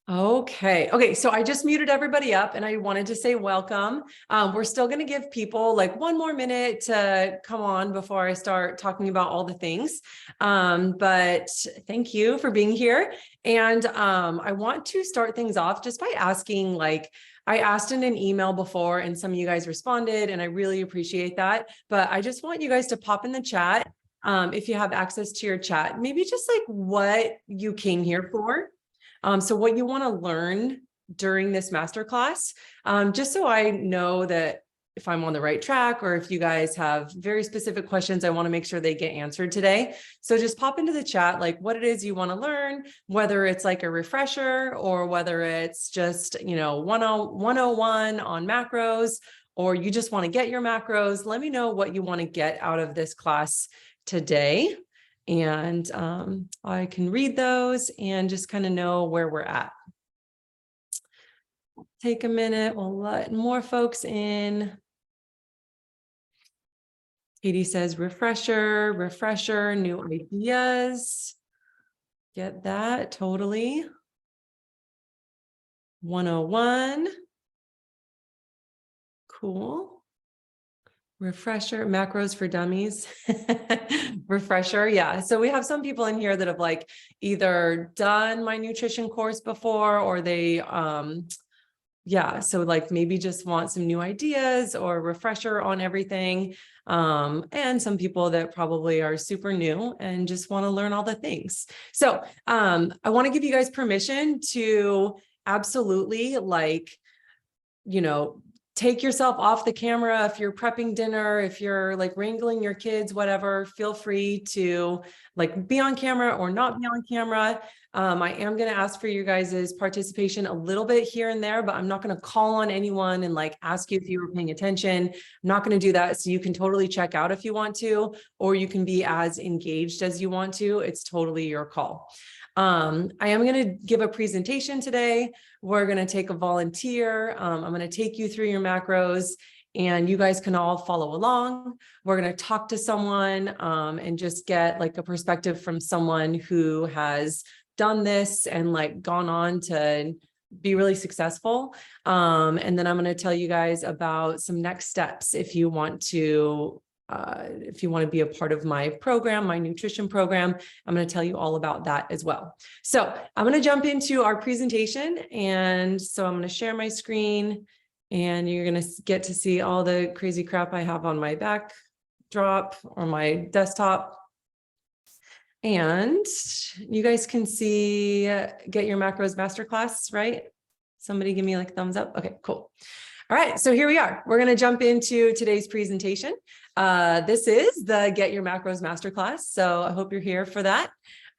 Okay. Okay. So I just muted everybody up and I wanted to say welcome. We're still going to give people like one more minute to come on before I start talking about all the things. But thank you for being here. And I want to start things off just by asking, like, I asked in an email before and some of you guys responded, and I really appreciate that. But I just want you guys to pop in the chat. If you have access to your chat, maybe just like what you came here for. So what you want to learn during this masterclass, just so I know that if I'm on the right track, or if you guys have very specific questions, I want to make sure they get answered today. So just pop into the chat, like what it is you want to learn, whether it's like a refresher or whether it's just, 101 on macros, or you just want to get your macros. Let me know what you want to get out of this class today. And I can read those and just kind of know where we're at. Take a minute, we'll let more folks in. Katie says, refresher, new ideas. Get that, totally. 101. Cool. Refresher, macros for dummies. Refresher, yeah. So we have some people in here that have like either done my nutrition course before, or they, so like maybe just want some new ideas or refresher on everything. And some people that probably are super new and just want to learn all the things. So I want to give you guys permission to absolutely take yourself off the camera. If you're prepping dinner, if you're like wrangling your kids, whatever, feel free to like be on camera or not be on camera. I am going to ask for you guys' participation a little bit here and there, but I'm not going to call on anyone and like ask you if you were paying attention. I'm not going to do that. So you can totally check out if you want to, or you can be as engaged as you want to. It's totally your call. I am going to give a presentation today. We're going to take a volunteer. I'm going to take you through your macros and you guys can all follow along. We're going to talk to someone and just get like a perspective from someone who has done this and like gone on to be really successful. And then I'm going to tell you guys about some next steps if you want to be a part of my program, my nutrition program. I'm going to tell you all about that as well. So I'm going to jump into our presentation. And so I'm going to share my screen and you're going to get to see all the crazy crap I have on my backdrop or my desktop. And you guys can see Get Your Macros Masterclass, right? Somebody give me like a thumbs up. Okay, cool. All right, so here we are. We're going to jump into today's presentation. This is the Get Your Macros Masterclass, so I hope you're here for that.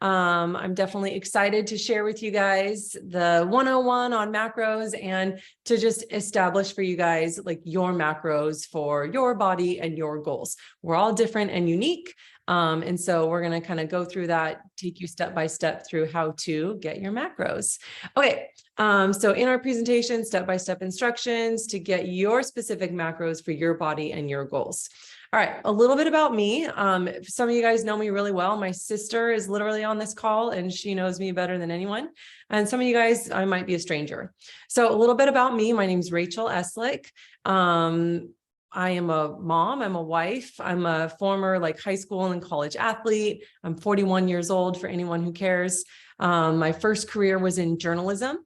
I'm definitely excited to share with you guys the 101 on macros and to just establish for you guys like your macros for your body and your goals. We're all different and unique. And so we're going to kind of go through that, take you step by step through how to get your macros. Okay. So in our presentation, step-by-step instructions to get your specific macros for your body and your goals. All right, a little bit about me. Some of you guys know me really well. My sister is literally on this call and she knows me better than anyone. And some of you guys, I might be a stranger. So a little bit about me. My name is Rachel Eslick. I am a mom, I'm a wife, I'm a former like high school and college athlete. I'm 41 years old for anyone who cares. My first career was in journalism,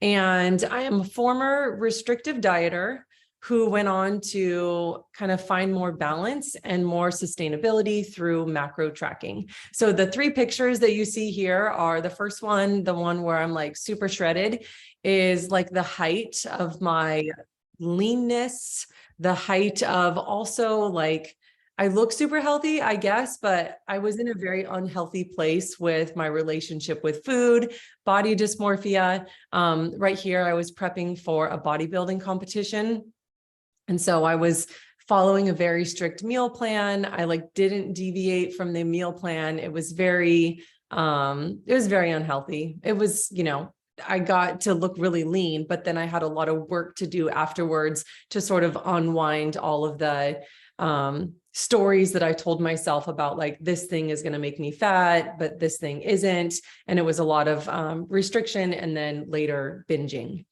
and I am a former restrictive dieter who went on to kind of find more balance and more sustainability through macro tracking. So the three pictures that you see here are the first one, the one where I'm like super shredded, is like the height of my leanness, the height of also like, I look super healthy, I guess, but I was in a very unhealthy place with my relationship with food, body dysmorphia. Right here, I was prepping for a bodybuilding competition. And so I was following a very strict meal plan. I like didn't deviate from the meal plan. It was very unhealthy. It was, I got to look really lean, but then I had a lot of work to do afterwards to sort of unwind all of the stories that I told myself about like, this thing is going to make me fat, but this thing isn't. And it was a lot of restriction and then later binging.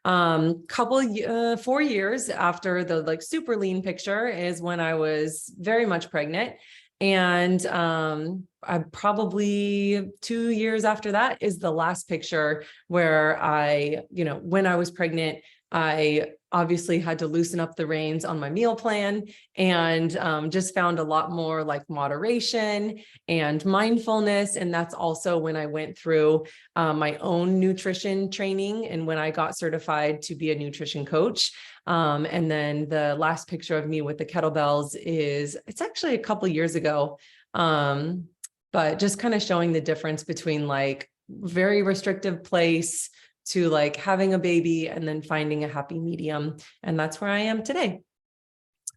4 years after the like super lean picture is when I was very much pregnant. And I probably 2 years after that is the last picture where I, when I was pregnant, I obviously had to loosen up the reins on my meal plan and just found a lot more like moderation and mindfulness. And that's also when I went through my own nutrition training and when I got certified to be a nutrition coach. And then the last picture of me with the kettlebells it's actually a couple of years ago. But just kind of showing the difference between like very restrictive place to like having a baby and then finding a happy medium. And that's where I am today.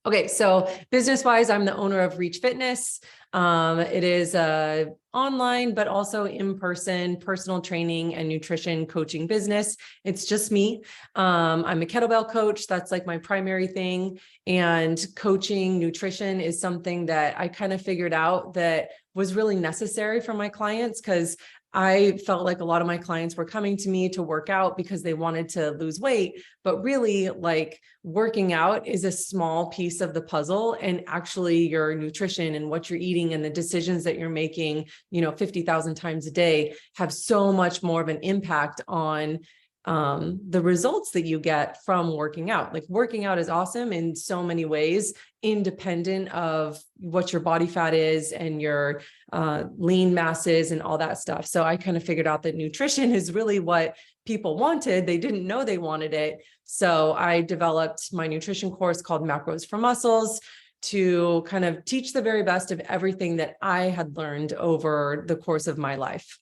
Okay, so business-wise, I'm the owner of Reach Fitness. It is a online, but also in-person personal training and nutrition coaching business. It's just me. I'm a kettlebell coach. That's like my primary thing. And coaching nutrition is something that I kind of figured out that was really necessary for my clients because I felt like a lot of my clients were coming to me to work out because they wanted to lose weight, but really like working out is a small piece of the puzzle, and actually your nutrition and what you're eating and the decisions that you're making, 50,000 times a day have so much more of an impact on the results that you get from working out. Like working out is awesome in so many ways, independent of what your body fat is and your lean masses and all that stuff. So I kind of figured out that nutrition is really what people wanted. They didn't know they wanted it. So I developed my nutrition course called Macros for Muscles to kind of teach the very best of everything that I had learned over the course of my life.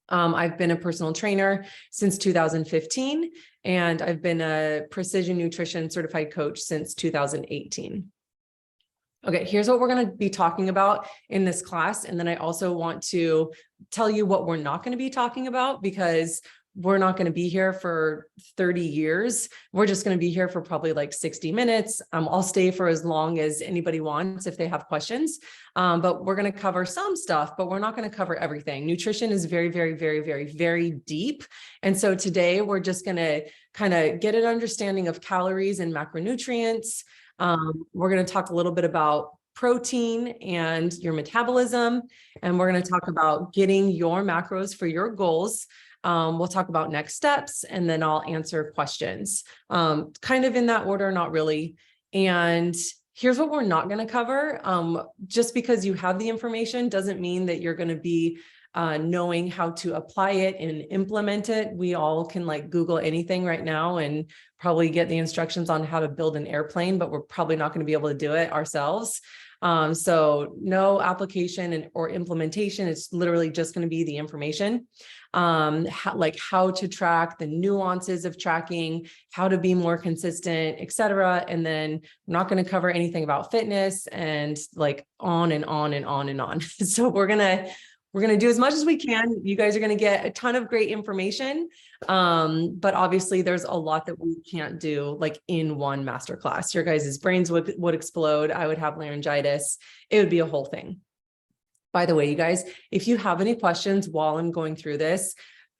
I've been a personal trainer since 2015, and I've been a precision nutrition certified coach since 2018. Okay, here's what we're going to be talking about in this class. And then I also want to tell you what we're not going to be talking about, because we're not going to be here for 30 years. We're just going to be here for probably like 60 minutes. I'll stay for as long as anybody wants if they have questions. But we're going to cover some stuff, but we're not going to cover everything. Nutrition is very, very, very, very, very deep. And so today we're just going to kind of get an understanding of calories and macronutrients. We're going to talk a little bit about protein and your metabolism. And we're going to talk about getting your macros for your goals. We'll talk about next steps, and then I'll answer questions, kind of in that order, not really. And here's what we're not going to cover. Just because you have the information doesn't mean that you're going to be knowing how to apply it and implement it. We all can like Google anything right now and probably get the instructions on how to build an airplane, but we're probably not going to be able to do it ourselves. So no application or implementation. It's literally just going to be the information, how to track the nuances of tracking, how to be more consistent, etc. And then I'm not going to cover anything about fitness and like on and on and on and on. So we're going to do as much as we can. You guys are going to get a ton of great information. But obviously there's a lot that we can't do like in one masterclass. Your guys' brains would explode. I would have laryngitis. It would be a whole thing. By the way, you guys, if you have any questions while I'm going through this,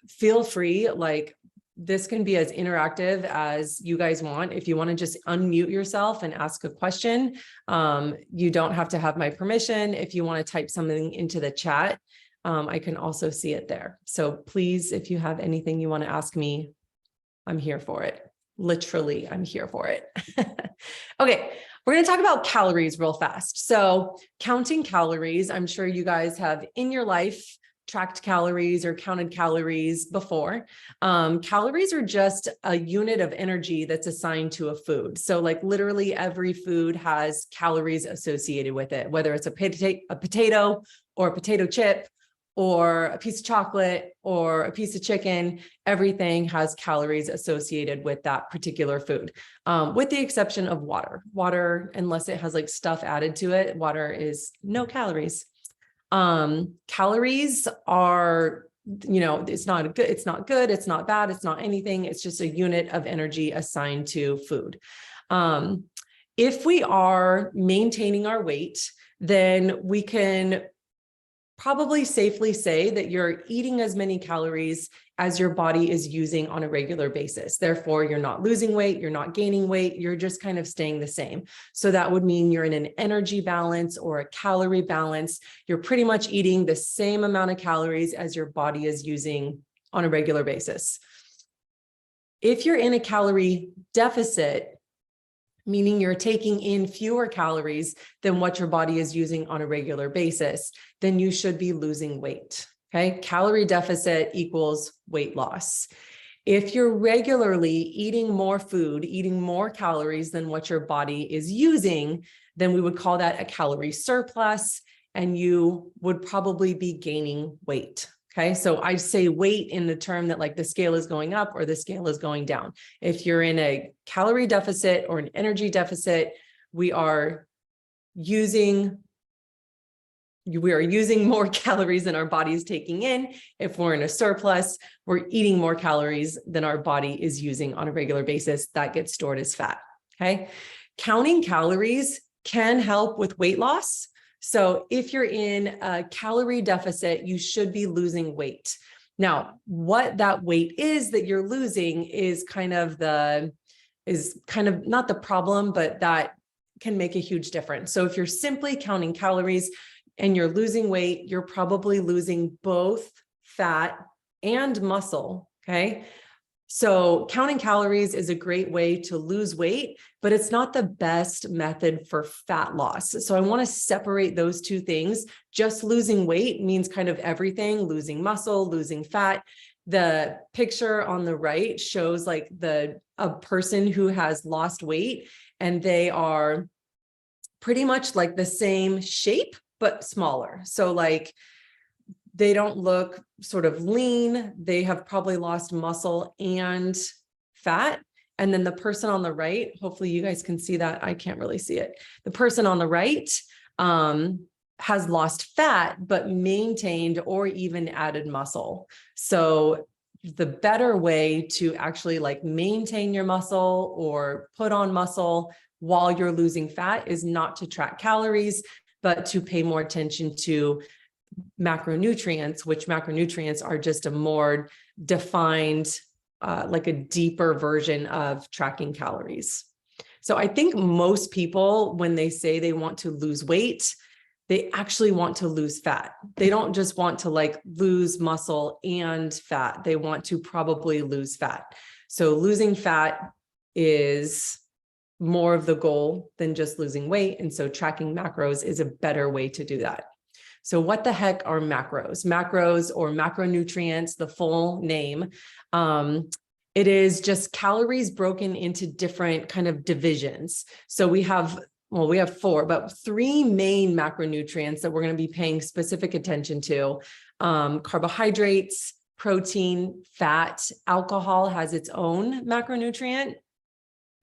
feel free, like this can be as interactive as you guys want. If you want to just unmute yourself and ask a question, you don't have to have my permission. If you want to type something into the chat, I can also see it there. So please, if you have anything you want to ask me, I'm here for it. Literally, I'm here for it. Okay, we're going to talk about calories real fast. So counting calories, I'm sure you guys have in your life tracked calories or counted calories before. Calories are just a unit of energy that's assigned to a food. So like literally every food has calories associated with it, whether it's a potato or a potato chip, or a piece of chocolate or a piece of chicken, everything has calories associated with that particular food, with the exception of water. Water, unless it has like stuff added to it, water is no calories. Calories are, it's not good, it's not bad, it's not anything. It's just a unit of energy assigned to food. If we are maintaining our weight, then we can probably safely say that you're eating as many calories as your body is using on a regular basis. Therefore, you're not losing weight, you're not gaining weight, you're just kind of staying the same. So that would mean you're in an energy balance or a calorie balance. You're pretty much eating the same amount of calories as your body is using on a regular basis. If you're in a calorie deficit, meaning you're taking in fewer calories than what your body is using on a regular basis, then you should be losing weight. Okay, calorie deficit equals weight loss. If you're regularly eating more food, eating more calories than what your body is using, then we would call that a calorie surplus, and you would probably be gaining weight. Okay, so I say weight in the term that like the scale is going up or the scale is going down. If you're in a calorie deficit or an energy deficit, we are using more calories than our body is taking in. If we're in a surplus, we're eating more calories than our body is using on a regular basis. That gets stored as fat. Okay, counting calories can help with weight loss. So if you're in a calorie deficit, you should be losing weight. Now, what that weight is that you're losing is kind of not the problem, but that can make a huge difference. So if you're simply counting calories and you're losing weight, you're probably losing both fat and muscle. Okay. So counting calories is a great way to lose weight, but it's not the best method for fat loss. So I want to separate those two things. Just losing weight means kind of everything, losing muscle, losing fat. The picture on the right shows like a person who has lost weight, and they are pretty much like the same shape, but smaller. So like, they don't look sort of lean. They have probably lost muscle and fat. And then the person on the right, hopefully you guys can see that. I can't really see it. The person on the right has lost fat, but maintained or even added muscle. So the better way to actually like maintain your muscle or put on muscle while you're losing fat is not to track calories, but to pay more attention to macronutrients, which macronutrients are just a more defined, like a deeper version of tracking calories. So I think most people, when they say they want to lose weight, they actually want to lose fat. They don't just want to like lose muscle and fat. They want to probably lose fat. So losing fat is more of the goal than just losing weight. And so tracking macros is a better way to do that. So what the heck are macros? Macros or macronutrients, the full name. It is just calories broken into different kind of divisions. So we have 4, but 3 main macronutrients that we're going to be paying specific attention to. Carbohydrates, protein, fat, alcohol has its own macronutrient.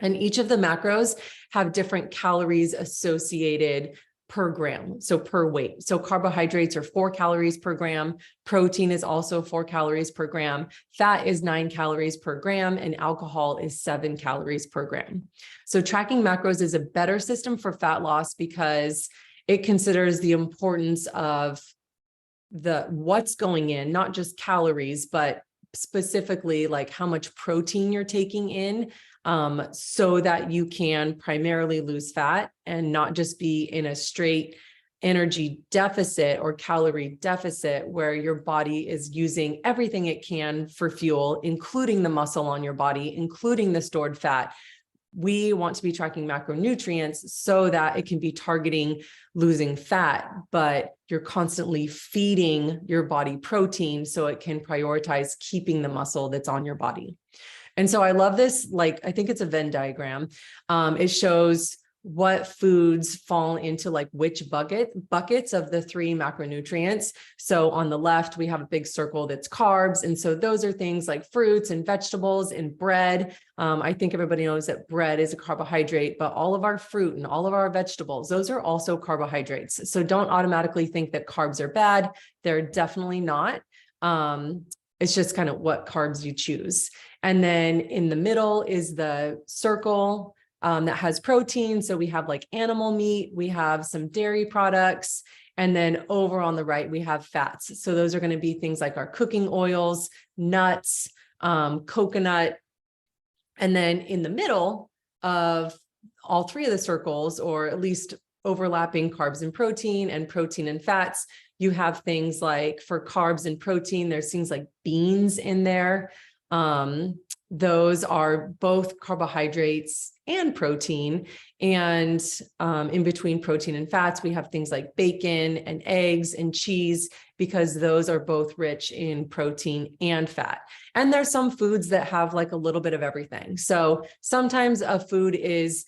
And each of the macros have different calories associated per gram, so per weight. So carbohydrates are 4 calories per gram. Protein is also 4 calories per gram. Fat is 9 calories per gram, and alcohol is 7 calories per gram. So tracking macros is a better system for fat loss because it considers the importance of what's going in, not just calories, but specifically like how much protein you're taking in, so that you can primarily lose fat and not just be in a straight energy deficit or calorie deficit where your body is using everything it can for fuel, including the muscle on your body, including the stored fat. We want to be tracking macronutrients so that it can be targeting losing fat, but you're constantly feeding your body protein so it can prioritize keeping the muscle that's on your body. And so I love this, like, I think it's a Venn diagram. It shows what foods fall into like which buckets of the 3 macronutrients. So on the left, we have a big circle that's carbs. And so those are things like fruits and vegetables and bread. I think everybody knows that bread is a carbohydrate, but all of our fruit and all of our vegetables, those are also carbohydrates. So don't automatically think that carbs are bad. They're definitely not. It's just kind of what carbs you choose. And then in the middle is the circle that has protein. So we have like animal meat, we have some dairy products, and then over on the right, we have fats. So those are going to be things like our cooking oils, nuts, coconut. And then in the middle of all three of the circles, or at least overlapping carbs and protein and fats, you have things like for carbs and protein, there's things like beans in there. Those are both carbohydrates and protein. And in between protein and fats, we have things like bacon and eggs and cheese, because those are both rich in protein and fat. And there's some foods that have like a little bit of everything. So sometimes a food is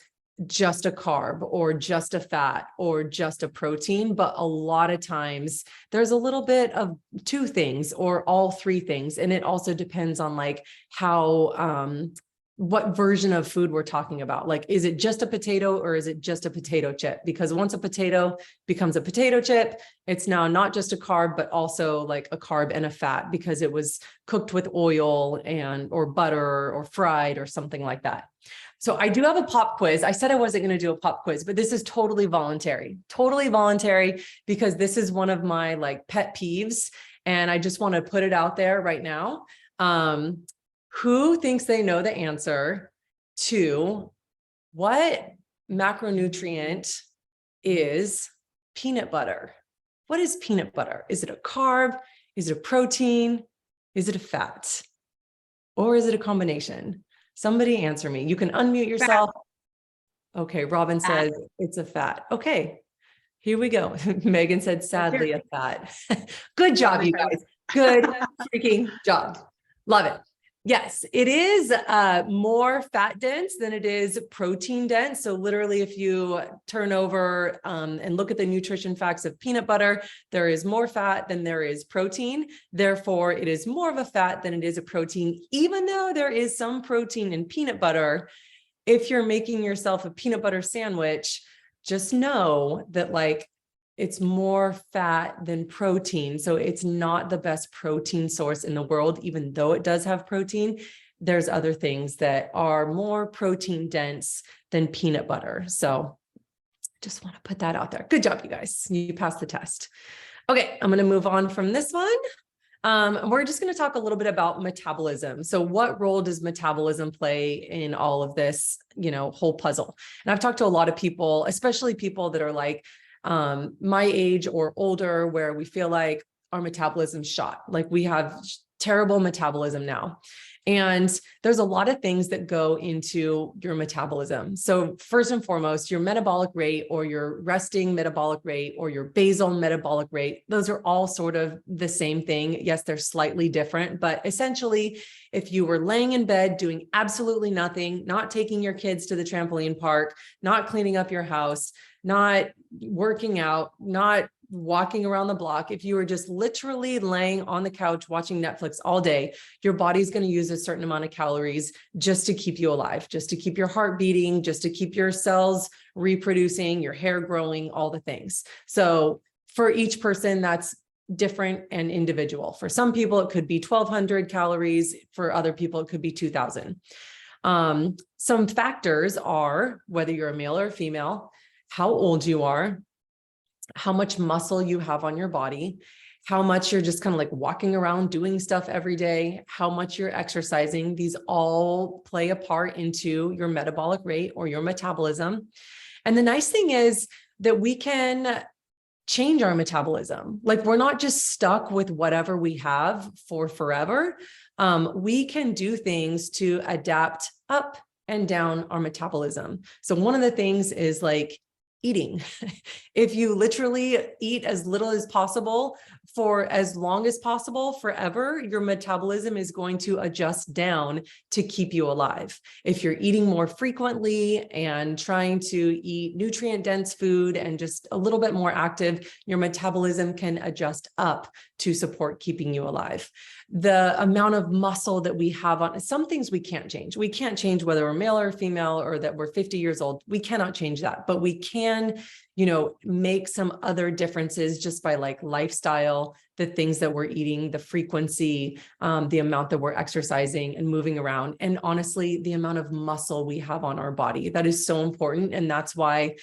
just a carb or just a fat or just a protein, but a lot of times there's a little bit of two things or all three things. And it also depends on like how, what version of food we're talking about. Like, is it just a potato or is it just a potato chip? Because once a potato becomes a potato chip, it's now not just a carb, but also like a carb and a fat because it was cooked with oil and or butter or fried or something like that. So I do have a pop quiz. I said I wasn't going to do a pop quiz, but this is totally voluntary because this is one of my like pet peeves. And I just want to put it out there right now. Who thinks they know the answer to what macronutrient is peanut butter? What is peanut butter? Is it a carb? Is it a protein? Is it a fat? Or is it a combination? Somebody answer me. You can unmute yourself. Okay, Robin says it's a fat. Okay, here we go. Megan said, sadly, a fat. Good job, you guys. Good freaking job. Love it. Yes, it is more fat dense than it is protein dense. So literally, if you turn over and look at the nutrition facts of peanut butter, there is more fat than there is protein. Therefore, it is more of a fat than it is a protein, even though there is some protein in peanut butter. If you're making yourself a peanut butter sandwich, just know that like it's more fat than protein. So it's not the best protein source in the world, even though it does have protein. There's other things that are more protein dense than peanut butter. So just want to put that out there. Good job, you guys. You passed the test. Okay, I'm going to move on from this one. We're just going to talk a little bit about metabolism. So what role does metabolism play in all of this, whole puzzle? And I've talked to a lot of people, especially people that are like, my age or older, where we feel like our metabolism's shot, like we have terrible metabolism now. And there's a lot of things that go into your metabolism. So first and foremost, your metabolic rate or your resting metabolic rate or your basal metabolic rate, those are all sort of the same thing. Yes, they're slightly different, but essentially, if you were laying in bed doing absolutely nothing, not taking your kids to the trampoline park, not cleaning up your house, not working out, not walking around the block, if you were just literally laying on the couch watching Netflix all day, your body's going to use a certain amount of calories just to keep you alive, just to keep your heart beating, just to keep your cells reproducing, your hair growing, all the things. So for each person, that's different and individual. For some people, it could be 1,200 calories. For other people, it could be 2,000. Some factors are whether you're a male or a female, how old you are, how much muscle you have on your body, how much you're just kind of like walking around doing stuff every day, how much you're exercising. These all play a part into your metabolic rate or your metabolism. And the nice thing is that we can change our metabolism. Like we're not just stuck with whatever we have for forever. We can do things to adapt up and down our metabolism. So one of the things is like eating. If you literally eat as little as possible for as long as possible forever, your metabolism is going to adjust down to keep you alive. If you're eating more frequently and trying to eat nutrient-dense food and just a little bit more active, your metabolism can adjust up to support keeping you alive. The amount of muscle that we have on some things we can't change. We can't change whether we're male or female or that we're 50 years old. We cannot change that, but we can can, you know, make some other differences just by like lifestyle, the things that we're eating, the frequency, the amount that we're exercising and moving around. And honestly, the amount of muscle we have on our body, that is so important. And that's why,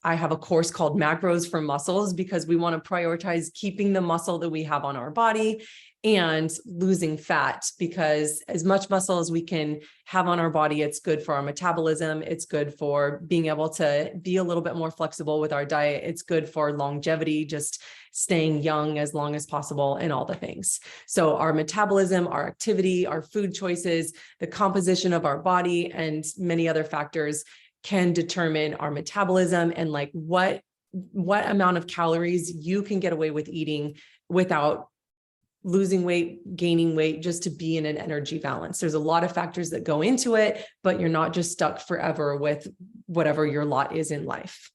I have a course called Macros for Muscles, because we want to prioritize keeping the muscle that we have on our body and losing fat, because as much muscle as we can have on our body, it's good for our metabolism. It's good for being able to be a little bit more flexible with our diet. It's good for longevity, just staying young as long as possible and all the things. So our metabolism, our activity, our food choices, the composition of our body, and many other factors can determine our metabolism and like what amount of calories you can get away with eating without losing weight, gaining weight, just to be in an energy balance. There's a lot of factors that go into it, but you're not just stuck forever with whatever your lot is in life.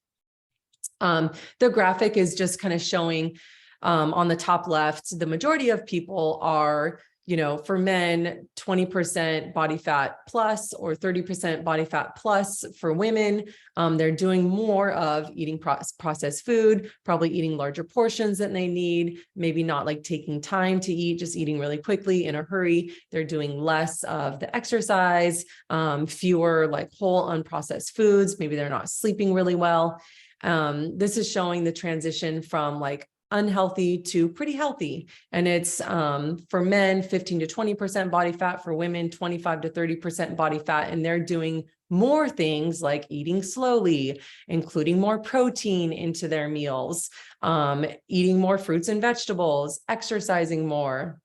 The graphic is just kind of showing on the top left, the majority of people are, you know, for men, 20% body fat plus or 30% body fat plus. For women, they're doing more of eating processed food, probably eating larger portions than they need, maybe not like taking time to eat, just eating really quickly in a hurry. They're doing less of the exercise, fewer like whole unprocessed foods. Maybe they're not sleeping really well. This is showing the transition from like unhealthy to pretty healthy. And it's for men, 15 to 20% body fat, for women, 25 to 30% body fat. And they're doing more things like eating slowly, including more protein into their meals, eating more fruits and vegetables, exercising more.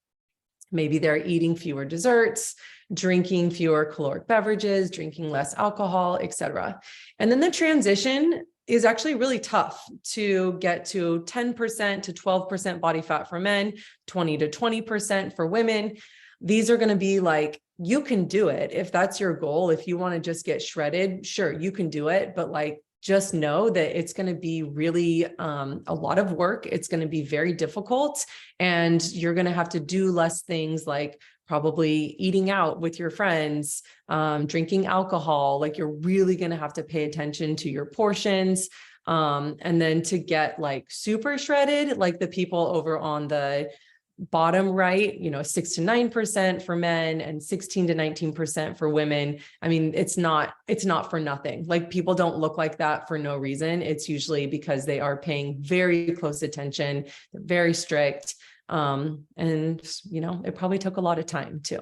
Maybe they're eating fewer desserts, drinking fewer caloric beverages, drinking less alcohol, etc. And then the transition is actually really tough to get to 10% to 12% body fat for men, 20 to 20% for women. These are going to be like, you can do it. If that's your goal, if you want to just get shredded, sure, you can do it. But like, just know that it's going to be really a lot of work. It's going to be very difficult, and you're going to have to do less things like probably eating out with your friends, drinking alcohol. Like, you're really going to have to pay attention to your portions. And then to get like super shredded, like the people over on the bottom right, you know, 6 to 9% for men and 16 to 19% for women. I mean, it's not for nothing. Like, people don't look like that for no reason. It's usually because they are paying very close attention, they're very strict. And, you know, it probably took a lot of time too.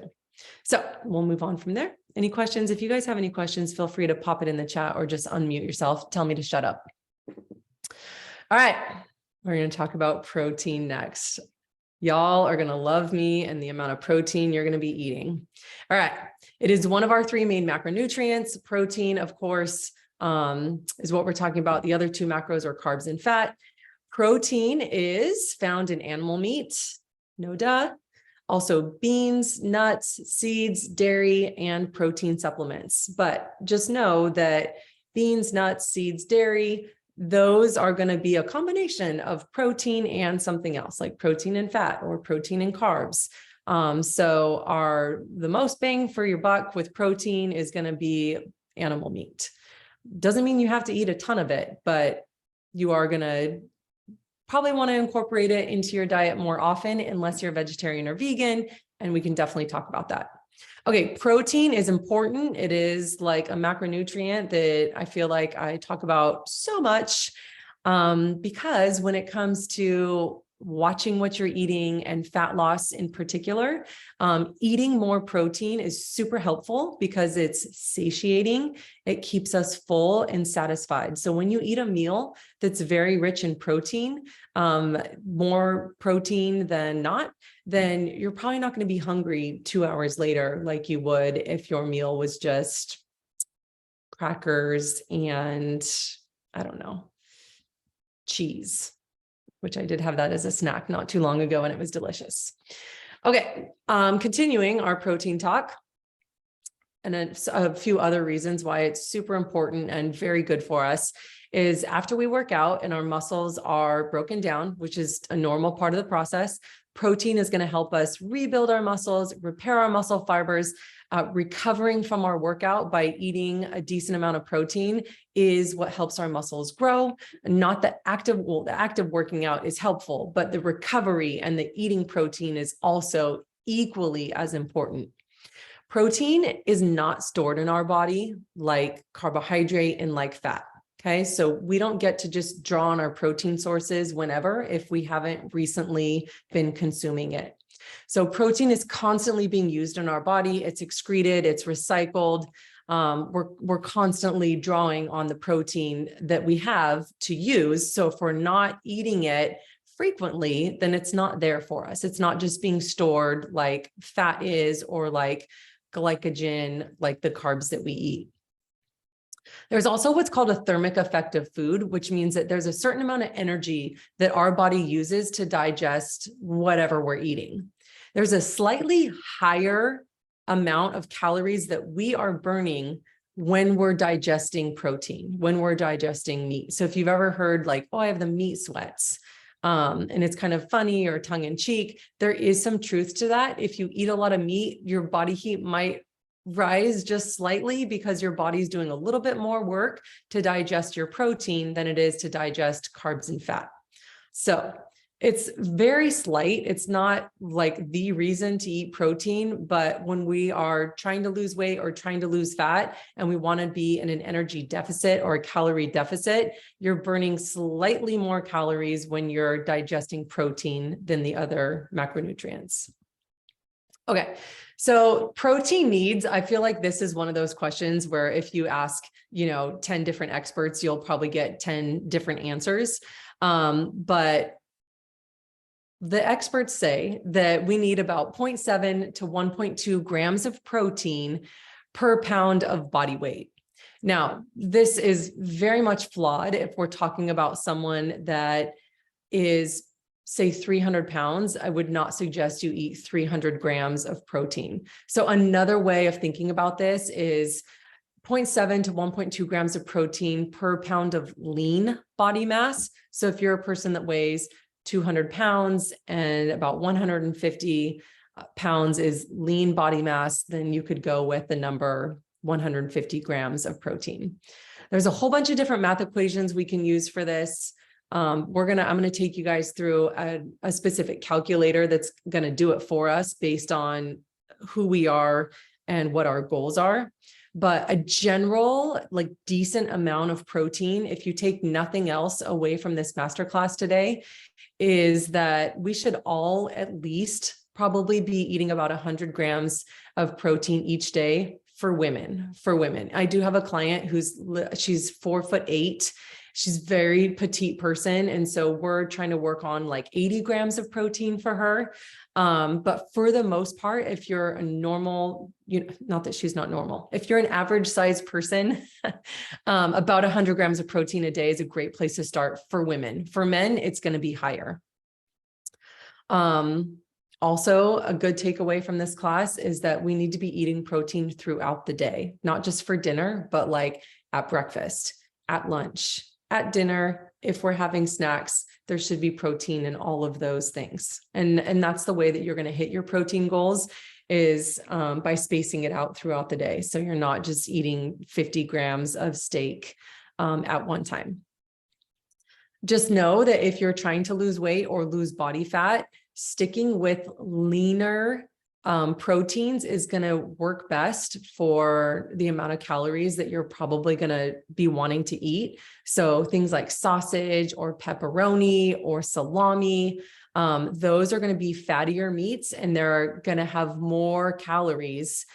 So we'll move on from there. Any questions? If you guys have any questions, feel free to pop it in the chat or just unmute yourself. Tell me to shut up. All right. We're going to talk about protein next. Y'all are going to love me and the amount of protein you're going to be eating. All right. It is one of our 3 main macronutrients. Protein, of course, is what we're talking about. The other 2 macros are carbs and fat. Protein is found in animal meat, no duh. Also beans, nuts, seeds, dairy, and protein supplements. But just know that beans, nuts, seeds, dairy, those are going to be a combination of protein and something else, like protein and fat or protein and carbs. So the most bang for your buck with protein is going to be animal meat. Doesn't mean you have to eat a ton of it, but you are going to probably want to incorporate it into your diet more often, unless you're vegetarian or vegan. And we can definitely talk about that. Okay, protein is important. It is like a macronutrient that I feel like I talk about so much because when it comes to watching what you're eating and fat loss in particular, eating more protein is super helpful because it's satiating. It keeps us full and satisfied. So when you eat a meal that's very rich in protein, more protein than not, then you're probably not going to be hungry 2 hours later like you would if your meal was just crackers and, I don't know, cheese, which I did have that as a snack not too long ago, and it was delicious. Okay, continuing our protein talk, and a few other reasons why it's super important and very good for us is after we work out and our muscles are broken down, which is a normal part of the process, Protein is going to help us rebuild our muscles, repair our muscle fibers. Recovering from our workout by eating a decent amount of protein is what helps our muscles grow. Not the active, well, the active working out is helpful, but the recovery and the eating protein is also equally as important. Protein is not stored in our body like carbohydrate and like fat. Okay, so we don't get to just draw on our protein sources whenever if we haven't recently been consuming it. So protein is constantly being used in our body. It's excreted, it's recycled. We're constantly drawing on the protein that we have to use. So if we're not eating it frequently, then it's not there for us. It's not just being stored like fat is or like glycogen, like the carbs that we eat. There's also what's called a thermic effect of food, which means that there's a certain amount of energy that our body uses to digest whatever we're eating. There's a slightly higher amount of calories that we are burning when we're digesting protein, when we're digesting meat. So if you've ever heard like, oh, I have the meat sweats, and it's kind of funny or tongue in cheek, there is some truth to that. If you eat a lot of meat, your body heat might rise just slightly because your body's doing a little bit more work to digest your protein than it is to digest carbs and fat. So it's very slight. It's not like the reason to eat protein, but when we are trying to lose weight or trying to lose fat and we want to be in an energy deficit or a calorie deficit, you're burning slightly more calories when you're digesting protein than the other macronutrients. Okay, so protein needs, I feel like this is one of those questions where if you ask, 10 different experts, you'll probably get 10 different answers. But the experts say that we need about 0.7 to 1.2 grams of protein per pound of body weight. Now, this is very much flawed if we're talking about someone that is, say, 300 pounds. I would not suggest you eat 300 grams of protein. So another way of thinking about this is 0.7 to 1.2 grams of protein per pound of lean body mass. So if you're a person that weighs 200 pounds and about 150 pounds is lean body mass, then you could go with the number 150 grams of protein. There's a whole bunch of different math equations we can use for this. I'm going to take you guys through a specific calculator that's going to do it for us based on who we are and what our goals are. But a general, like decent amount of protein, if you take nothing else away from this masterclass today, is that we should all at least probably be eating about 100 grams of protein each day for women. I do have a client she's 4'8". She's a very petite person. And so we're trying to work on like 80 grams of protein for her. But for the most part, if you're a normal, not that she's not normal, if you're an average size person, about 100 grams of protein a day is a great place to start for women. For men, it's going to be higher. Also, a good takeaway from this class is that we need to be eating protein throughout the day, not just for dinner, but like at breakfast, at lunch, at dinner. If we're having snacks, there should be protein in all of those things. And that's the way that you're going to hit your protein goals is by spacing it out throughout the day. So you're not just eating 50 grams of steak at one time. Just know that if you're trying to lose weight or lose body fat, sticking with leaner proteins is going to work best for the amount of calories that you're probably going to be wanting to eat. So things like sausage or pepperoni or salami, those are going to be fattier meats and they're going to have more calories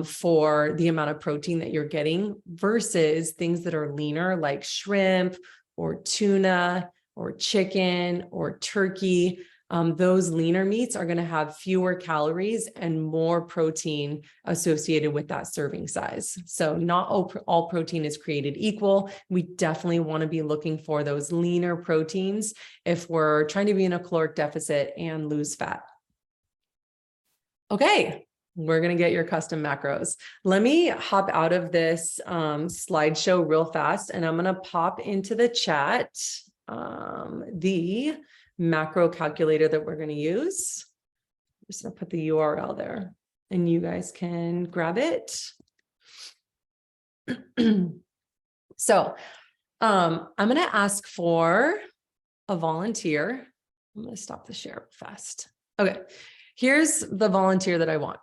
for the amount of protein that you're getting versus things that are leaner like shrimp or tuna or chicken or turkey. Those leaner meats are going to have fewer calories and more protein associated with that serving size. So not all protein is created equal. We definitely want to be looking for those leaner proteins if we're trying to be in a caloric deficit and lose fat. Okay, we're going to get your custom macros. Let me hop out of this slideshow real fast, and I'm going to pop into the chat the macro calculator that we're going to use. I'm just going to put the URL there and you guys can grab it. So I'm going to ask for a volunteer. I'm going to stop the share fast. Okay, here's the volunteer that I want.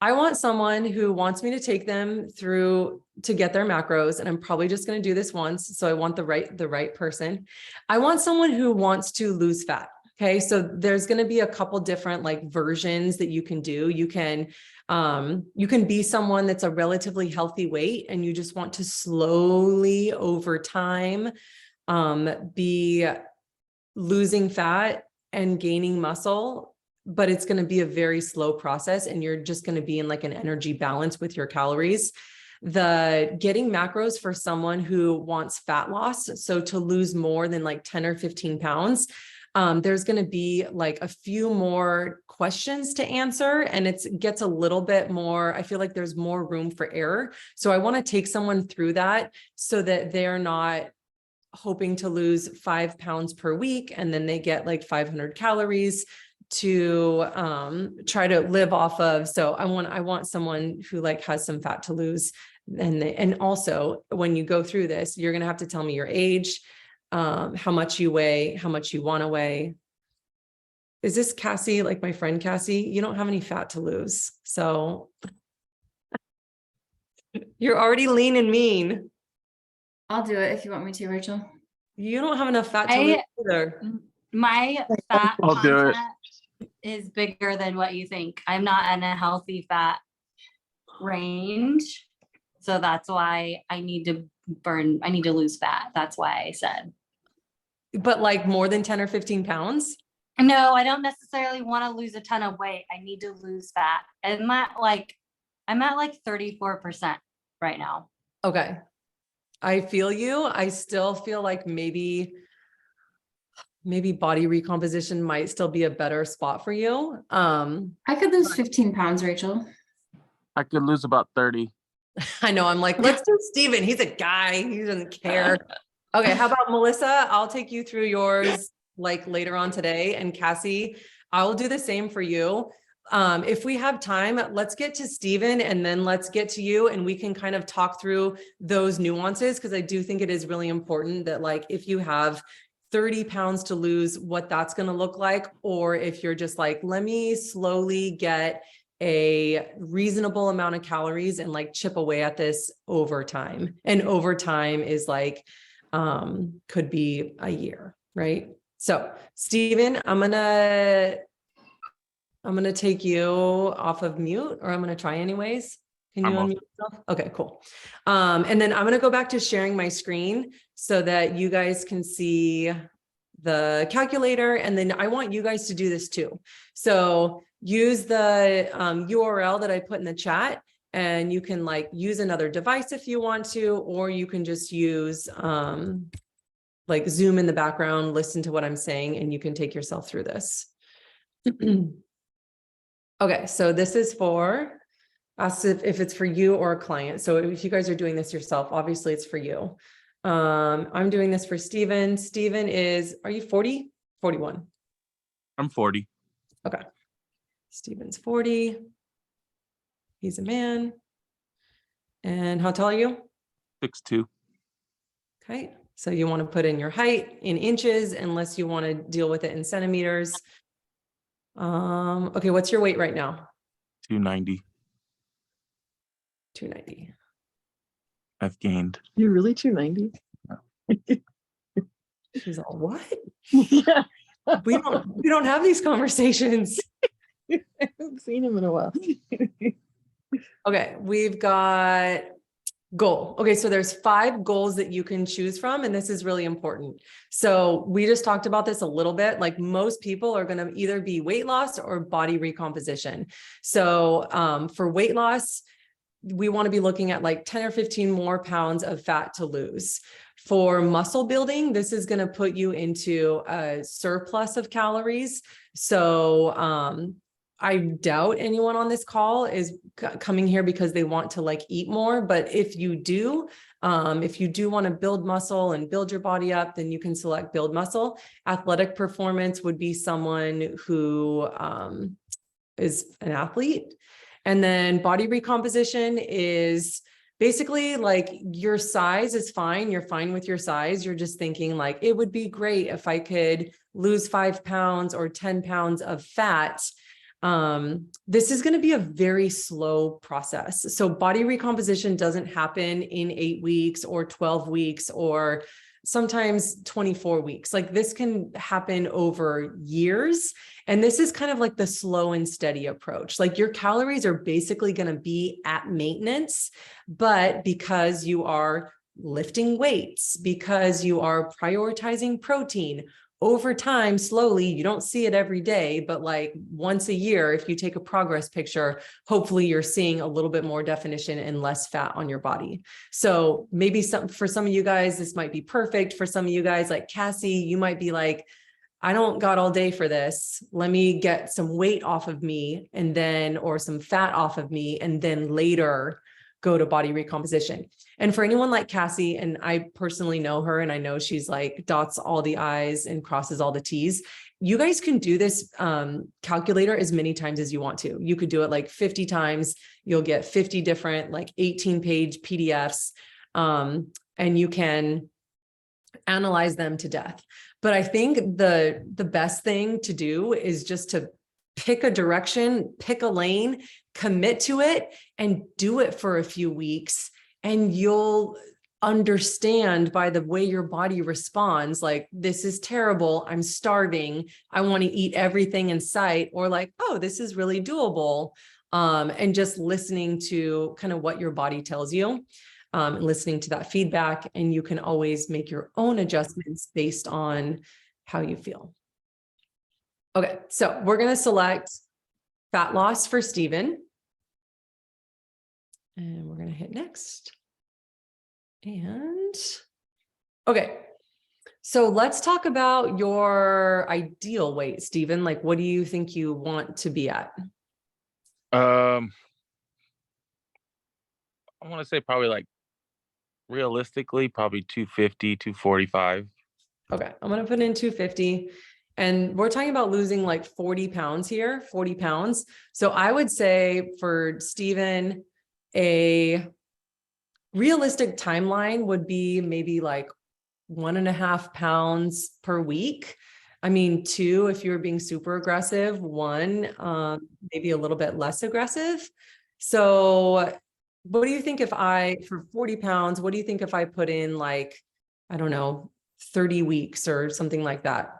I want someone who wants me to take them through to get their macros, and I'm probably just going to do this once. So I want the right person. I want someone who wants to lose fat. Okay, so there's going to be a couple different like versions that you can do. You can be someone that's a relatively healthy weight and you just want to slowly over time be losing fat and gaining muscle, but it's going to be a very slow process and you're just going to be in like an energy balance with your calories. The getting macros for someone who wants fat loss, so to lose more than like 10 or 15 pounds, there's going to be like a few more questions to answer and it gets a little bit more, I feel like there's more room for error. So I want to take someone through that so that they're not hoping to lose 5 pounds per week and then they get like 500 calories to try to live off of. So I want someone who like has some fat to lose. And also when you go through this, you're going to have to tell me your age, how much you weigh, how much you want to weigh. Is this Cassie, like my friend Cassie? You don't have any fat to lose. So you're already lean and mean. I'll do it if you want me to, Rachel. You don't have enough fat to lose either. My fat content is bigger than what you think. I'm not in a healthy fat range. So that's why I need to lose fat. That's why I said. But like more than 10 or 15 pounds? No, I don't necessarily want to lose a ton of weight. I need to lose fat. I'm at like 34% right now. Okay. I feel you. I still feel like maybe body recomposition might still be a better spot for you. I could lose 15 pounds, Rachel. I could lose about 30. I know. I'm like, let's do Steven. He's a guy. He doesn't care. Okay. How about Melissa? I'll take you through yours like later on today. And Cassie, I will do the same for you. If we have time, let's get to Steven and then let's get to you and we can kind of talk through those nuances. Because I do think it is really important that like, if you have 30 pounds to lose, what that's going to look like, or if you're just like, let me slowly get a reasonable amount of calories and like chip away at this over time. And over time is like, could be a year, right? So Steven, I'm going to take you off of mute, or I'm going to try anyways. Can you unmute yourself? Okay, cool. And then I'm going to go back to sharing my screen so that you guys can see the calculator. And then I want you guys to do this too. So use the URL that I put in the chat, and you can like use another device if you want to, or you can just use like Zoom in the background, listen to what I'm saying, and you can take yourself through this. Okay, so this is for us if it's for you or a client. So if you guys are doing this yourself, obviously it's for you. I'm doing this for Steven. Steven are you 40? 41? I'm 40. Okay. Steven's 40. He's a man. And how tall are you? 6'2". Okay. So you want to put in your height in inches, unless you want to deal with it in centimeters. Okay. What's your weight right now? 290. 290. I've gained. You're really 290? She's all, what? Yeah. We don't have these conversations. I haven't seen him in a while. Okay, we've got goal. Okay, so there's 5 goals that you can choose from, and this is really important. So we just talked about this a little bit. Like most people are going to either be weight loss or body recomposition. So for weight loss, we want to be looking at like 10 or 15 more pounds of fat to lose. For muscle building, this is going to put you into a surplus of calories. So I doubt anyone on this call is coming here because they want to like eat more. But if you do, If you do want to build muscle and build your body up, then you can select build muscle. Athletic performance would be someone who is an athlete. And then body recomposition is basically like your size is fine. You're fine with your size. You're just thinking like, it would be great if I could lose 5 pounds or 10 pounds of fat. This is going to be a very slow process. So body recomposition doesn't happen in 8 weeks or 12 weeks or sometimes 24 weeks. Like this can happen over years. And this is kind of like the slow and steady approach. Like your calories are basically going to be at maintenance, but because you are lifting weights, because you are prioritizing protein, over time, slowly, you don't see it every day, but like once a year, if you take a progress picture, hopefully you're seeing a little bit more definition and less fat on your body. So maybe for some of you guys, this might be perfect. For some of you guys like Cassie, you might be like, I don't got all day for this. Let me get some weight off of me and then, or some fat off of me, and then later go to body recomposition. And for anyone like Cassie, and I personally know her, and I know she's like dots all the I's and crosses all the T's. You guys can do this calculator as many times as you want to. You could do it like 50 times. You'll get 50 different like 18-page PDFs, and you can analyze them to death. But I think the best thing to do is just to pick a direction, pick a lane, commit to it, and do it for a few weeks. And you'll understand by the way your body responds, like, this is terrible, I'm starving, I want to eat everything in sight, or like, oh, this is really doable. And just listening to kind of what your body tells you, and listening to that feedback, and you can always make your own adjustments based on how you feel. Okay, so we're going to select fat loss for Stephen. And we're going to hit next. And okay, so let's talk about your ideal weight, Stephen. Like, what do you think you want to be at? I want to say probably like realistically, probably 250, 245. Okay, I'm going to put in 250. And we're talking about losing like 40 pounds here, 40 pounds. So I would say for Stephen, a realistic timeline would be maybe like 1.5 pounds per week. I mean, 2, if you were being super aggressive, 1, maybe a little bit less aggressive. So what do you think if for 40 pounds, what do you think if I put in like, I don't know, 30 weeks or something like that?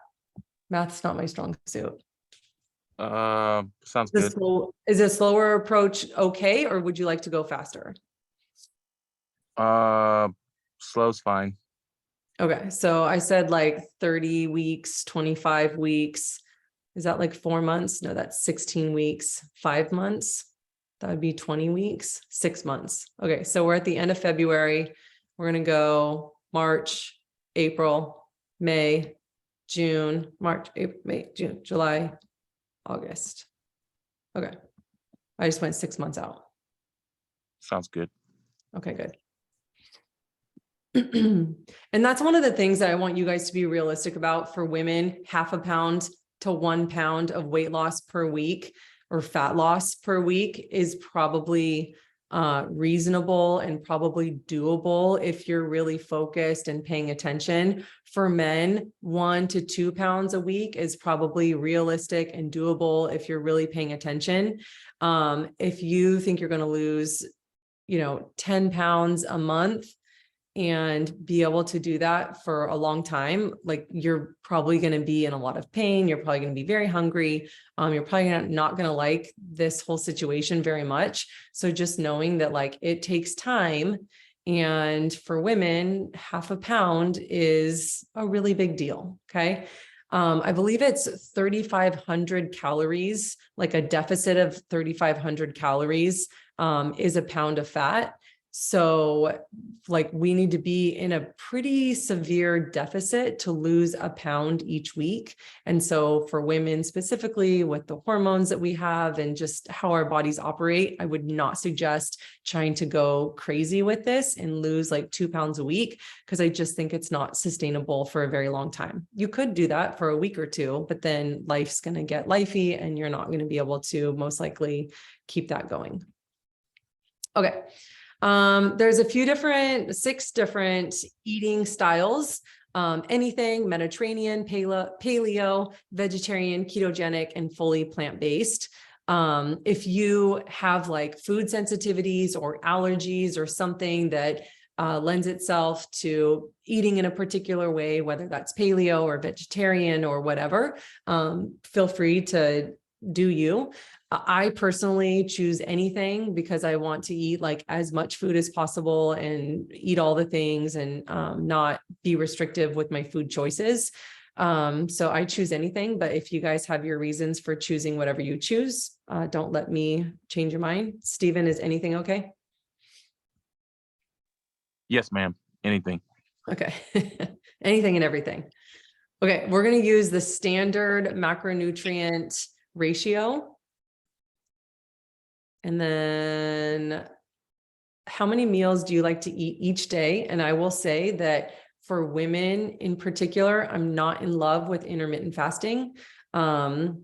Math's not my strong suit. Sounds good. Is a slower approach okay, or would you like to go faster? Slow's fine. Okay, so I said like 30 weeks, 25 weeks. Is that like 4 months? No, that's 16 weeks, 5 months. That would be 20 weeks, 6 months. Okay, so we're at the end of February. We're going to go March, April, May, June, March, April, May, June, July, August. Okay. I just went 6 months out. Sounds good. Okay, good. And that's one of the things that I want you guys to be realistic about for women. 0.5 pound to 1 pound of weight loss per week or fat loss per week is probably reasonable and probably doable if you're really focused and paying attention. For men, 1 to 2 pounds a week is probably realistic and doable if you're really paying attention. If you think you're going to lose, 10 pounds a month and be able to do that for a long time, like you're probably going to be in a lot of pain. You're probably going to be very hungry. You're probably not going to like this whole situation very much. So just knowing that like it takes time. And for women, 0.5 pound is a really big deal. Okay. I believe it's 3,500 calories, like a deficit of 3,500 calories is a pound of fat. So like we need to be in a pretty severe deficit to lose a pound each week. And so for women specifically with the hormones that we have and just how our bodies operate, I would not suggest trying to go crazy with this and lose like 2 pounds a week, because I just think it's not sustainable for a very long time. You could do that for a week or two, but then life's going to get lifey and you're not going to be able to most likely keep that going. Okay. There's six different eating styles, anything Mediterranean, paleo, vegetarian, ketogenic, and fully plant-based. If you have like food sensitivities or allergies or something that lends itself to eating in a particular way, whether that's paleo or vegetarian or whatever, feel free to do you. I personally choose anything because I want to eat like as much food as possible and eat all the things and not be restrictive with my food choices. So I choose anything, but if you guys have your reasons for choosing whatever you choose, don't let me change your mind. Stephen, is anything okay? Yes, ma'am. Anything. Okay. Anything and everything. Okay. We're going to use the standard macronutrient ratio. And then how many meals do you like to eat each day? And I will say that for women in particular, I'm not in love with intermittent fasting. For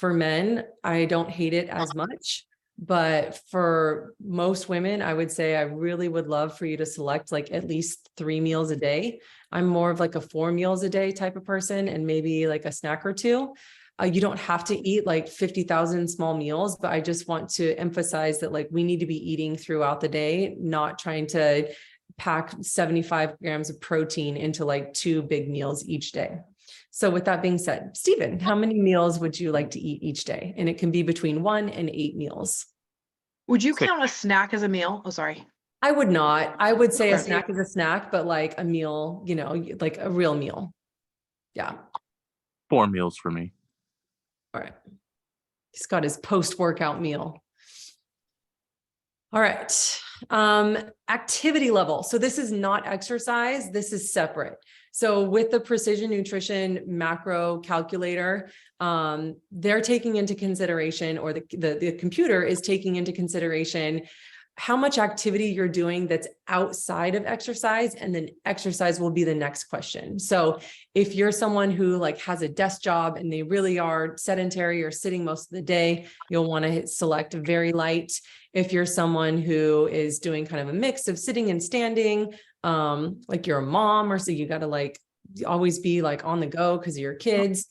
men, I don't hate it as much, but for most women, I would say I really would love for you to select like at least 3 meals a day. I'm more of like a 4 meals a day type of person and maybe like a snack or two. You don't have to eat like 50,000 small meals, but I just want to emphasize that like we need to be eating throughout the day, not trying to pack 75 grams of protein into like 2 big meals each day. So with that being said, Stephen, how many meals would you like to eat each day? And it can be between 1 and 8 meals. Would you Six. count a snack as a meal? Oh, sorry. I would not. I would say a Okay. snack is a snack, but like a meal, you know, like a real meal. Yeah. 4 meals for me. All right. He's got his post-workout meal. All right. Activity level. So this is not exercise. This is separate. So with the precision nutrition macro calculator, they're taking into consideration, or the computer is taking into consideration how much activity you're doing that's outside of exercise, and then exercise will be the next question. So if you're someone who like has a desk job and they really are sedentary or sitting most of the day, you'll want to select very light. If you're someone who is doing kind of a mix of sitting and standing, like you're a mom, or so you got to like always be like on the go because of your kids.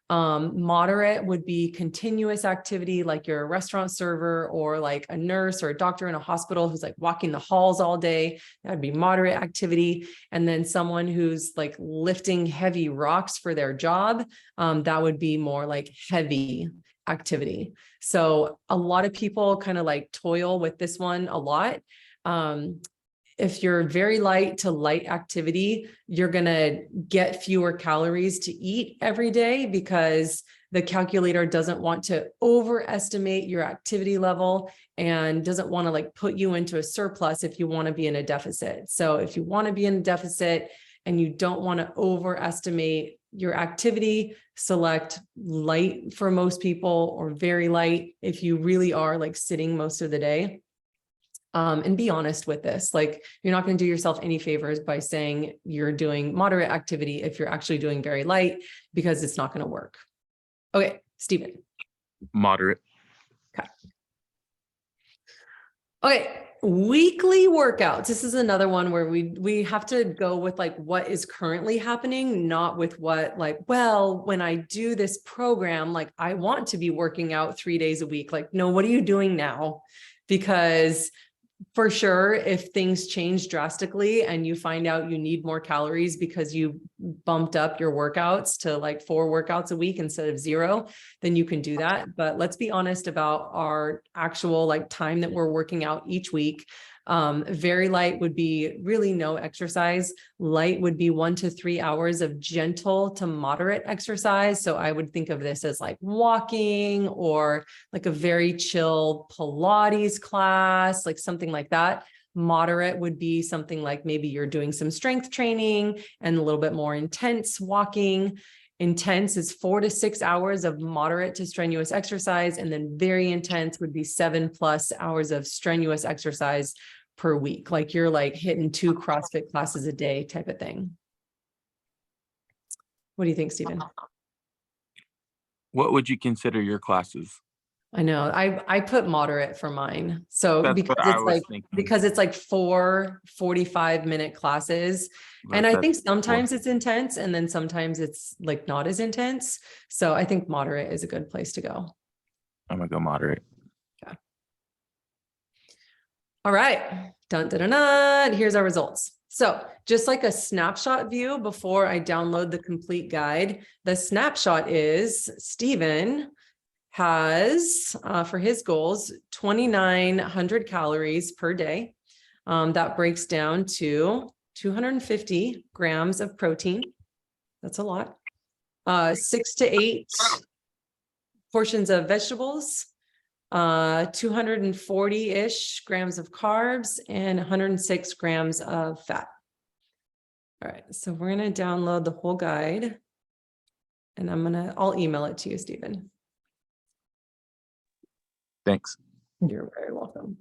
Moderate would be continuous activity, like you're a restaurant server or like a nurse or a doctor in a hospital who's like walking the halls all day. That'd be moderate activity. And then someone who's like lifting heavy rocks for their job, that would be more like heavy activity. So a lot of people kind of like toil with this one a lot. If you're very light to light activity, you're going to get fewer calories to eat every day because the calculator doesn't want to overestimate your activity level and doesn't want to like put you into a surplus if you want to be in a deficit. So if you want to be in a deficit and you don't want to overestimate your activity, select light for most people or very light if you really are like sitting most of the day. And be honest with this, like you're not going to do yourself any favors by saying you're doing moderate activity if you're actually doing very light, because it's not going to work. Okay, Stephen. Moderate. Okay, weekly workouts. This is another one where we have to go with like what is currently happening, not with what like, well, when I do this program, like I want to be working out 3 days a week. Like, no, what are you doing now? Because for sure, if things change drastically and you find out you need more calories because you bumped up your workouts to like 4 workouts a week instead of 0, then you can do that. But let's be honest about our actual like time that we're working out each week. Very light would be really no exercise. Light would be 1 to 3 hours of gentle to moderate exercise. So I would think of this as like walking or like a very chill Pilates class, like something like that. Moderate would be something like maybe you're doing some strength training and a little bit more intense walking. Intense is 4 to 6 hours of moderate to strenuous exercise. And then very intense would be 7+ hours of strenuous exercise per week. Like you're like hitting 2 CrossFit classes a day type of thing. What do you think, Stephen? What would you consider your classes? I know I put moderate for mine. So That's because what I it's was like, thinking. because it's like 4 45-minute classes. And I think sometimes it's intense and then sometimes it's like not as intense. So I think moderate is a good place to go. I'm gonna go moderate. All right. Dun, dun, dun, dun. Here's our results. So just like a snapshot view before I download the complete guide, the snapshot is Stephen has, for his goals, 2,900 calories per day. That breaks down to 250 grams of protein. That's a lot. 6 to 8 portions of vegetables, 240-ish grams of carbs, and 106 grams of fat. All right, so we're going to download the whole guide, and I'll email it to you, Stephen. Thanks. You're very welcome.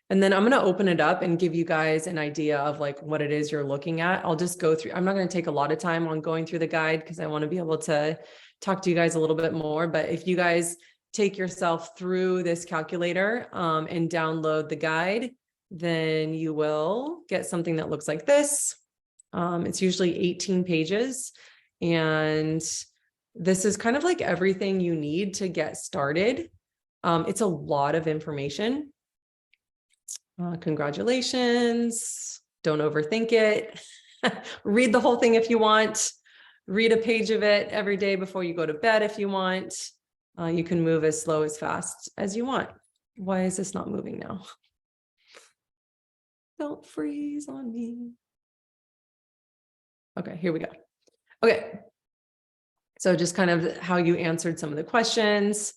And then I'm going to open it up and give you guys an idea of like what it is you're looking at. I'll just go through. I'm not going to take a lot of time on going through the guide because I want to be able to talk to you guys a little bit more. But if you guys take yourself through this calculator and download the guide, then you will get something that looks like this. It's usually 18 pages. And this is kind of like everything you need to get started. It's a lot of information. Congratulations. Don't overthink it. Read the whole thing if you want. Read a page of it every day before you go to bed if you want. You can move as slow as fast as you want. Why is this not moving now? Don't freeze on me. Okay, here we go. Okay. So just kind of how you answered some of the questions.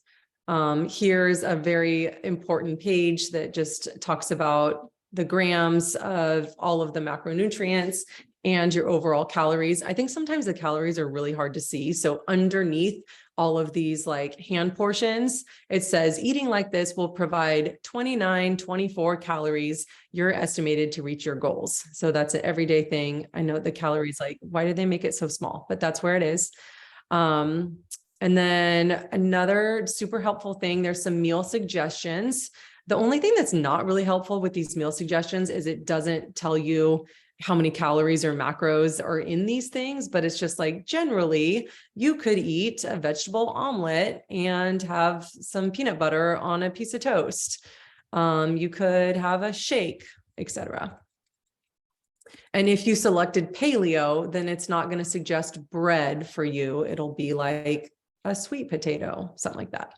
Here's a very important page that just talks about the grams of all of the macronutrients and your overall calories. I think sometimes the calories are really hard to see. So underneath all of these like hand portions, it says eating like this will provide 24 calories you're estimated to reach your goals. So that's an everyday thing. I know the calories, like, why did they make it so small? But that's where it is. And then another super helpful thing, there's some meal suggestions. The only thing that's not really helpful with these meal suggestions is it doesn't tell you how many calories or macros are in these things, but it's just like, generally you could eat a vegetable omelet and have some peanut butter on a piece of toast. You could have a shake, etc. And if you selected paleo, then it's not going to suggest bread for you. It'll be like a sweet potato, something like that.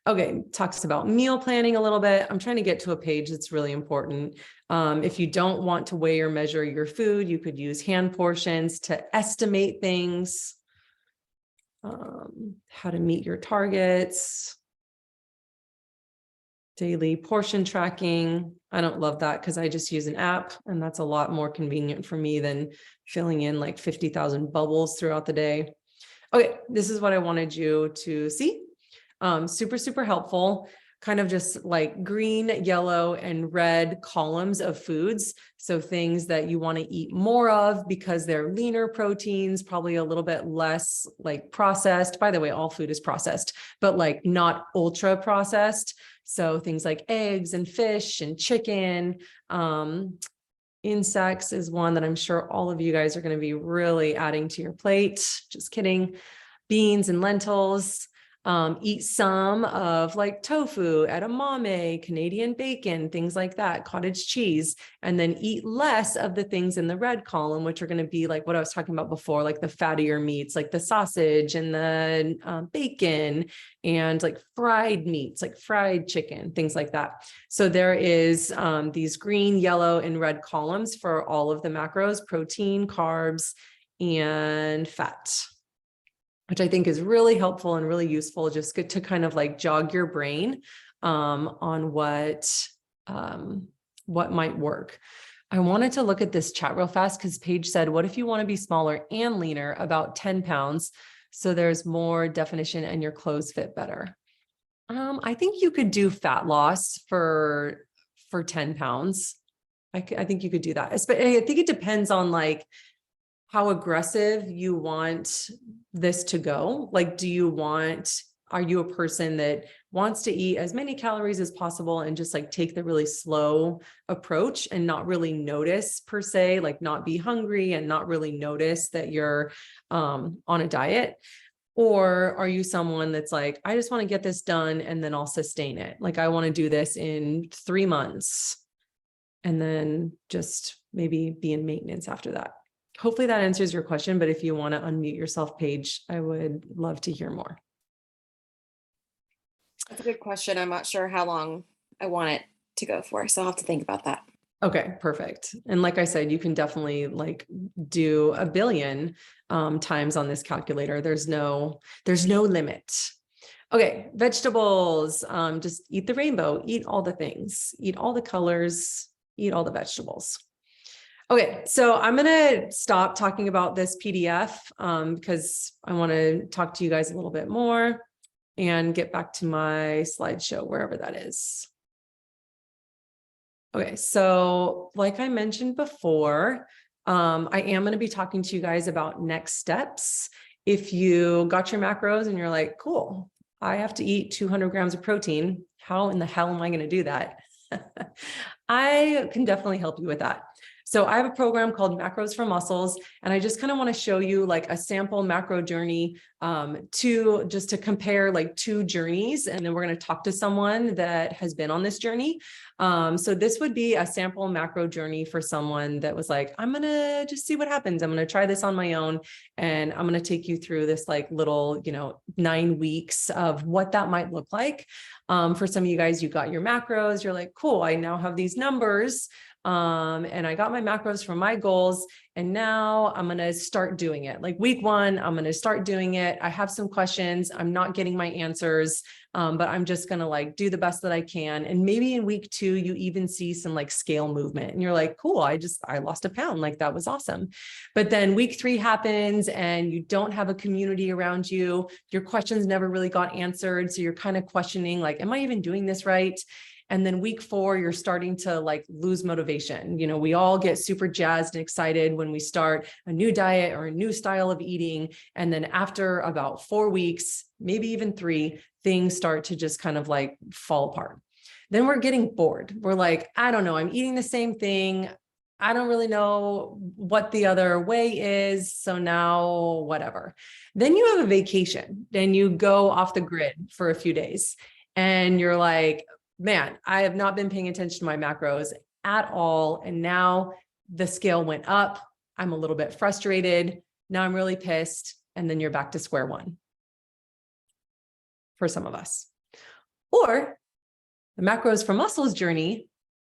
Okay, talks about meal planning a little bit. I'm trying to get to a page that's really important. If you don't want to weigh or measure your food, you could use hand portions to estimate things. How to meet your targets. Daily portion tracking. I don't love that because I just use an app and that's a lot more convenient for me than filling in like 50,000 bubbles throughout the day. Okay, this is what I wanted you to see. Super, super helpful. Kind of just like green, yellow, and red columns of foods. So things that you want to eat more of because they're leaner proteins, probably a little bit less like processed. By the way, all food is processed, but like not ultra processed. So things like eggs and fish and chicken. Insects is one that I'm sure all of you guys are going to be really adding to your plate. Just kidding. Beans and lentils. Eat some of like tofu, edamame, Canadian bacon, things like that, cottage cheese, and then eat less of the things in the red column, which are going to be like what I was talking about before, like the fattier meats, like the sausage and the bacon and like fried meats, like fried chicken, things like that. So there is these green, yellow, and red columns for all of the macros, protein, carbs, and fat, which I think is really helpful and really useful, just good to kind of like jog your brain on what might work. I wanted to look at this chat real fast because Paige said, what if you want to be smaller and leaner, about 10 pounds? So there's more definition and your clothes fit better. I think you could do fat loss for 10 pounds. I think you could do that. I think it depends on like how aggressive you want this to go. Like, are you a person that wants to eat as many calories as possible and just like take the really slow approach and not really notice per se, like not be hungry and not really notice that you're on a diet? Or are you someone that's like, I just want to get this done and then I'll sustain it. Like I want to do this in 3 months and then just maybe be in maintenance after that. Hopefully that answers your question, but if you want to unmute yourself, Paige, I would love to hear more. That's a good question. I'm not sure how long I want it to go for, so I'll have to think about that. Okay, perfect. And like I said, you can definitely like do 1 billion times on this calculator. There's no limit. Okay, vegetables, just eat the rainbow, eat all the things, eat all the colors, eat all the vegetables. Okay, so I'm going to stop talking about this PDF because I want to talk to you guys a little bit more and get back to my slideshow, wherever that is. Okay, so like I mentioned before, I am going to be talking to you guys about next steps. If you got your macros and you're like, cool, I have to eat 200 grams of protein. How in the hell am I going to do that? I can definitely help you with that. So I have a program called Macros for Muscles, and I just kind of want to show you like a sample macro journey to compare like 2 journeys. And then we're going to talk to someone that has been on this journey. So this would be a sample macro journey for someone that was like, I'm going to just see what happens. I'm going to try this on my own. And I'm going to take you through this like little, 9 weeks of what that might look like. For some of you guys, you got your macros. You're like, cool, I now have these numbers. And I got my macros from my goals, and now I'm going to start doing it. Like week 1, I'm going to start doing it. I have some questions. I'm not getting my answers, but I'm just going to like do the best that I can. And maybe in week 2, you even see some like scale movement and you're like, cool, I lost a pound. Like that was awesome. But then week 3 happens and you don't have a community around you. Your questions never really got answered. So you're kind of questioning like, am I even doing this right? And then week 4, you're starting to like lose motivation. We all get super jazzed and excited when we start a new diet or a new style of eating. And then after about 4 weeks, maybe even 3, things start to just kind of like fall apart. Then we're getting bored. We're like, I don't know, I'm eating the same thing. I don't really know what the other way is. So now whatever. Then you have a vacation, then you go off the grid for a few days and you're like, man, I have not been paying attention to my macros at all. And now the scale went up. I'm a little bit frustrated. Now I'm really pissed. And then you're back to square one for some of us. Or the Macros for Muscles journey,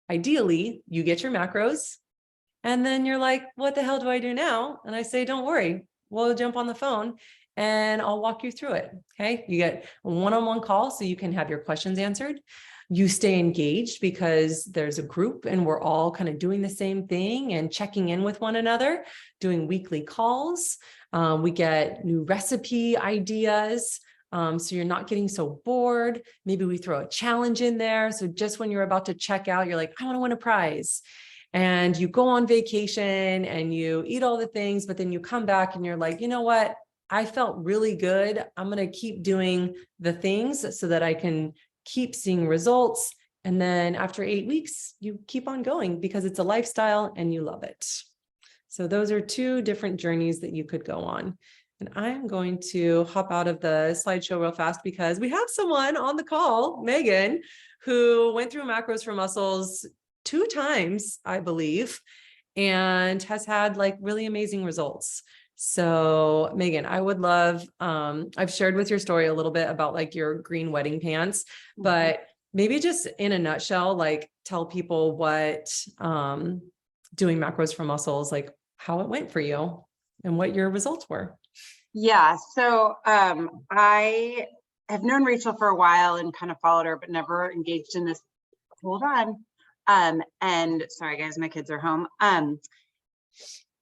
ideally, you get your macros and then you're like, what the hell do I do now? And I say, don't worry, we'll jump on the phone and I'll walk you through it. Okay. You get a one-on-one call so you can have your questions answered. You stay engaged because there's a group and we're all kind of doing the same thing and checking in with one another, doing weekly calls. We get new recipe ideas. So you're not getting so bored. Maybe we throw a challenge in there. So just when you're about to check out, you're like, I want to win a prize. And you go on vacation and you eat all the things, but then you come back and you're like, you know what? I felt really good. I'm going to keep doing the things so that I can keep seeing results. And then after 8 weeks, you keep on going because it's a lifestyle and you love it. So those are 2 different journeys that you could go on. And I'm going to hop out of the slideshow real fast because we have someone on the call, Megan, who went through Macros for Muscles 2 times, I believe, and has had like really amazing results. So Megan, I would love, I've shared with your story a little bit about like your green wedding pants, but maybe just in a nutshell, like tell people what doing Macros for Muscles, like how it went for you and what your results were. Yeah. So I I've known Rachel for a while and kind of followed her, but never engaged in this. Hold on. And sorry guys, my kids are home.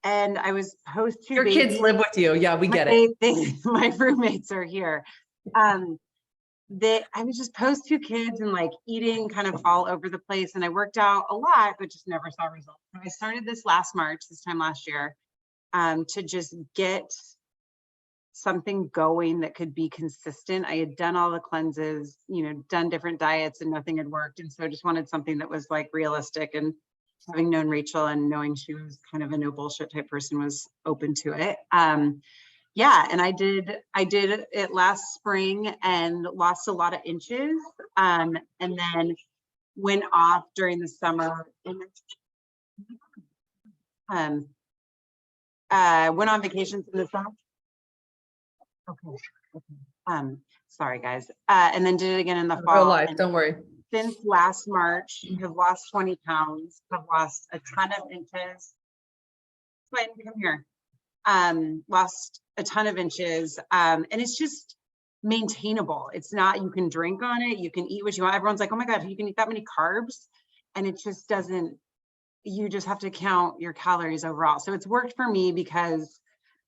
And I was post two Your kids live with you. Yeah, we get it. my roommates are here. I was just post two kids and like eating kind of all over the place. And I worked out a lot, but just never saw results. So I started this last March, this time last year, to just get something going that could be consistent. I had done all the cleanses, you know, done different diets and nothing had worked. And so I just wanted something that was like realistic, and having known Rachel and knowing she was kind of a no bullshit type person was open to it. Yeah, and I did it last spring and lost a lot of inches, and then went off during the summer. Went on vacations in the summer. Okay. Sorry guys. And then did it again in the fall. Real life, don't worry. Since last March, have lost 20 pounds, have lost a ton of inches. Quinn, come here. Lost a ton of inches. And it's just maintainable. It's not, you can drink on it, you can eat what you want. Everyone's like, oh my God, you can eat that many carbs. And it just doesn't, you just have to count your calories overall. So it's worked for me because,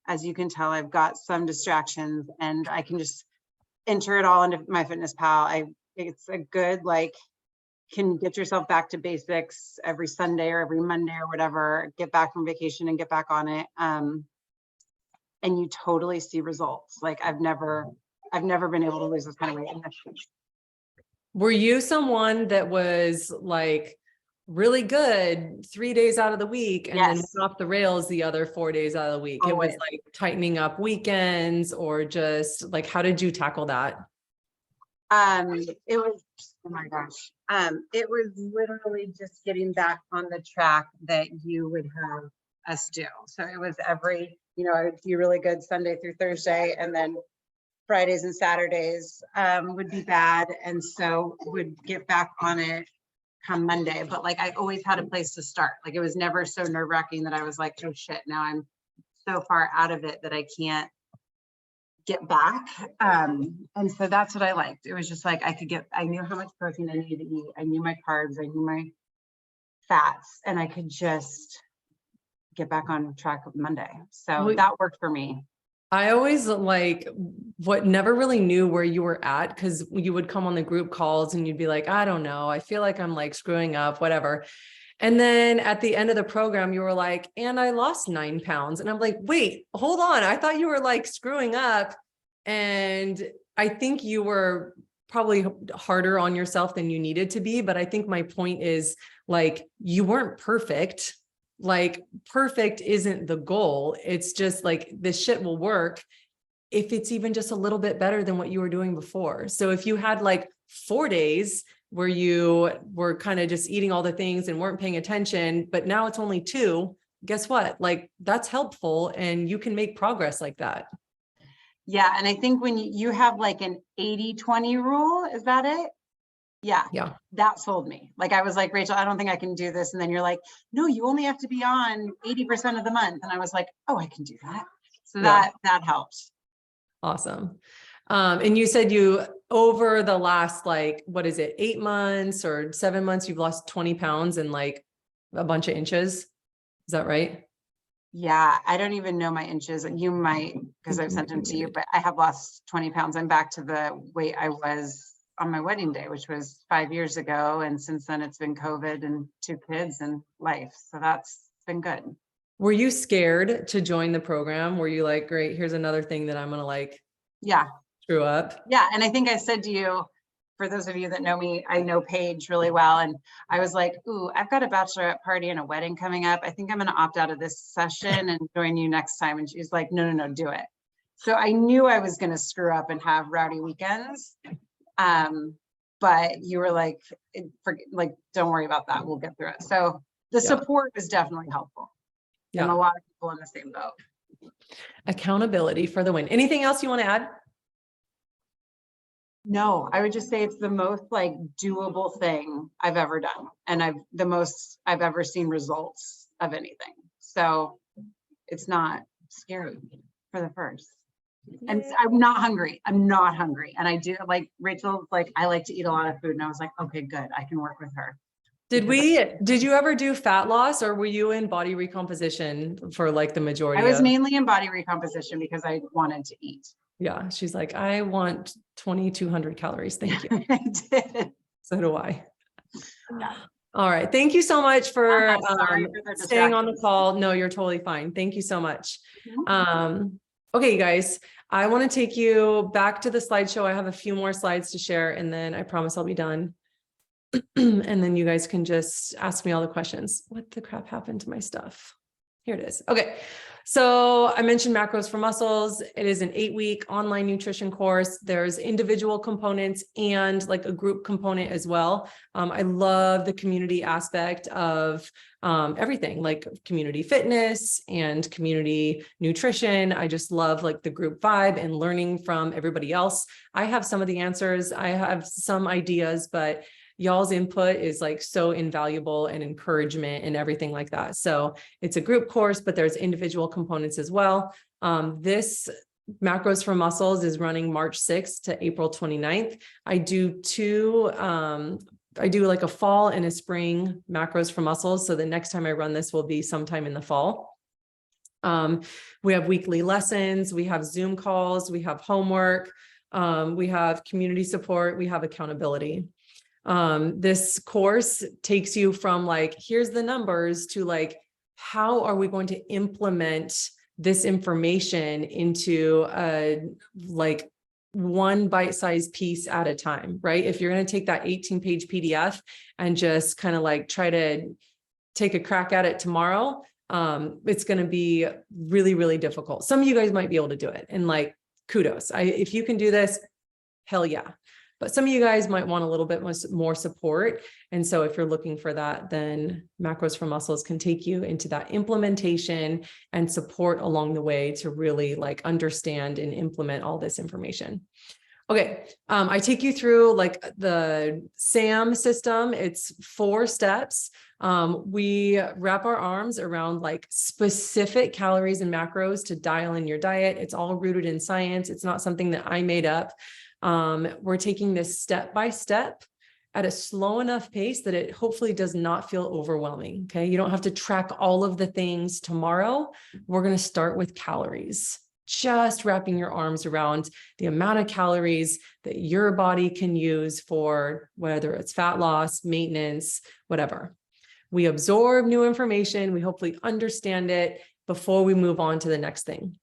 as you can tell, I've got some distractions and I can just enter it all into MyFitnessPal. It's a good, like, can get yourself back to basics every Sunday or every Monday or whatever, get back from vacation and get back on it. And you totally see results. Like I've never been able to lose this kind of weight. Were you someone that was like really good 3 days out of the week and then Yes. went off the rails the other 4 days out of the week? It was Always. like tightening up weekends, or just like, how did you tackle that? It was, oh my gosh. It was literally just getting back on the track that you would have us do. So it was every, you know, I would be really good Sunday through Thursday, and then Fridays and Saturdays would be bad. And so would get back on it come Monday. But like, I always had a place to start. Like it was never so nerve-wracking that I was like, oh shit, now I'm so far out of it that I can't get back. And so that's what I liked. It was just like, I knew how much protein I needed to eat. I knew my carbs, I knew my fats, and I could just get back on track of Monday. So Well, that worked for me. I always like what never really knew where you were at, because you would come on the group calls and you'd be like, I don't know, I feel like I'm like screwing up, whatever. And then at the end of the program, you were like, and I lost 9 pounds. And I'm like, wait, hold on. I thought you were like screwing up. And I think you were probably harder on yourself than you needed to be. But I think my point is, like, you weren't perfect. Like, perfect isn't the goal. It's just like, this shit will work if it's even just a little bit better than what you were doing before. So if you had like 4 days where you were kind of just eating all the things and weren't paying attention, but now it's only 2, guess what? Like, that's helpful, and you can make progress like that. Yeah. And I think when you have like an 80-20 rule, is that it? Yeah. Yeah. That sold me. Like, I was like, Rachel, I don't think I can do this. And then you're like, no, you only have to be on 80% of the month. And I was like, oh, I can do that. So Yeah. that helped. Awesome. And you said you, over the last, like, what is it, 8 months or 7 months, you've lost 20 pounds and like a bunch of inches. Is that right? Yeah. I don't even know my inches. You might, because I've sent them to you, but I have lost 20 pounds. I'm back to the weight I was on my wedding day, which was 5 years ago. And since then it's been COVID and 2 kids and life. So that's been good. Were you scared to join the program? Were you like, great, here's another thing that I'm going to like Yeah. screw up? Yeah. And I think I said to you, for those of you that know me, I know Paige really well. And I was like, ooh, I've got a bachelorette party and a wedding coming up. I think I'm going to opt out of this session and join you next time. And she's like, no, do it. So I knew I was going to screw up and have rowdy weekends. But you were like, don't worry about that. We'll get through it. So the support is definitely helpful. And a lot of people in the same boat. Accountability for the win. Anything else you want to add? No, I would just say it's the most like doable thing I've ever done. And the most I've ever seen results of anything. So it's not scary for the first. I'm not hungry. I'm not hungry. And I do like Rachel's like, I like to eat a lot of food. And I was like, okay, good. I can work with her. Did you ever do fat loss or were you in body recomposition for like the majority I was of? mainly in body recomposition because I wanted to eat. Yeah, she's like, I want 2,200 calories. Thank you. I did. So do I. Yeah. All right. Thank you so much for I'm sorry for the staying on the distractions. call. No, you're totally fine. Thank you so much. Mhm. Okay, you guys, I want to take you back to the slideshow. I have a few more slides to share and then I promise I'll be done. And then you guys can just ask me all the questions. What the crap happened to my stuff? Here it is. Okay. So I mentioned Macros for Muscles. It is an 8-week online nutrition course. There's individual components and like a group component as well. I love the community aspect of everything, like community fitness and community nutrition. I just love like the group vibe and learning from everybody else. I have some of the answers. I have some ideas, but y'all's input is like so invaluable and encouragement and everything like that. So it's a group course, but there's individual components as well. This Macros for Muscles is running March 6th to April 29th. I do like a fall and a spring Macros for Muscles. So the next time I run this will be sometime in the fall. We have weekly lessons, we have Zoom calls, we have homework, we have community support, we have accountability. This course takes you from like, here's the numbers to like, how are we going to implement this information into a like one bite-sized piece at a time, right? If you're going to take that 18-page PDF and just kind of like try to take a crack at it tomorrow, it's going to be really, really difficult. Some of you guys might be able to do it and like kudos. If you can do this, hell yeah. But some of you guys might want a little bit more support. And so if you're looking for that, then Macros for Muscles can take you into that implementation and support along the way to really like understand and implement all this information. Okay, I take you through like the SAM system. It's 4 steps. We wrap our arms around like specific calories and macros to dial in your diet. It's all rooted in science. It's not something that I made up. We're taking this step by step at a slow enough pace that it hopefully does not feel overwhelming. Okay. You don't have to track all of the things tomorrow. We're going to start with calories, just wrapping your arms around the amount of calories that your body can use for whether it's fat loss, maintenance, whatever. We absorb new information. We hopefully understand it before we move on to the next thing.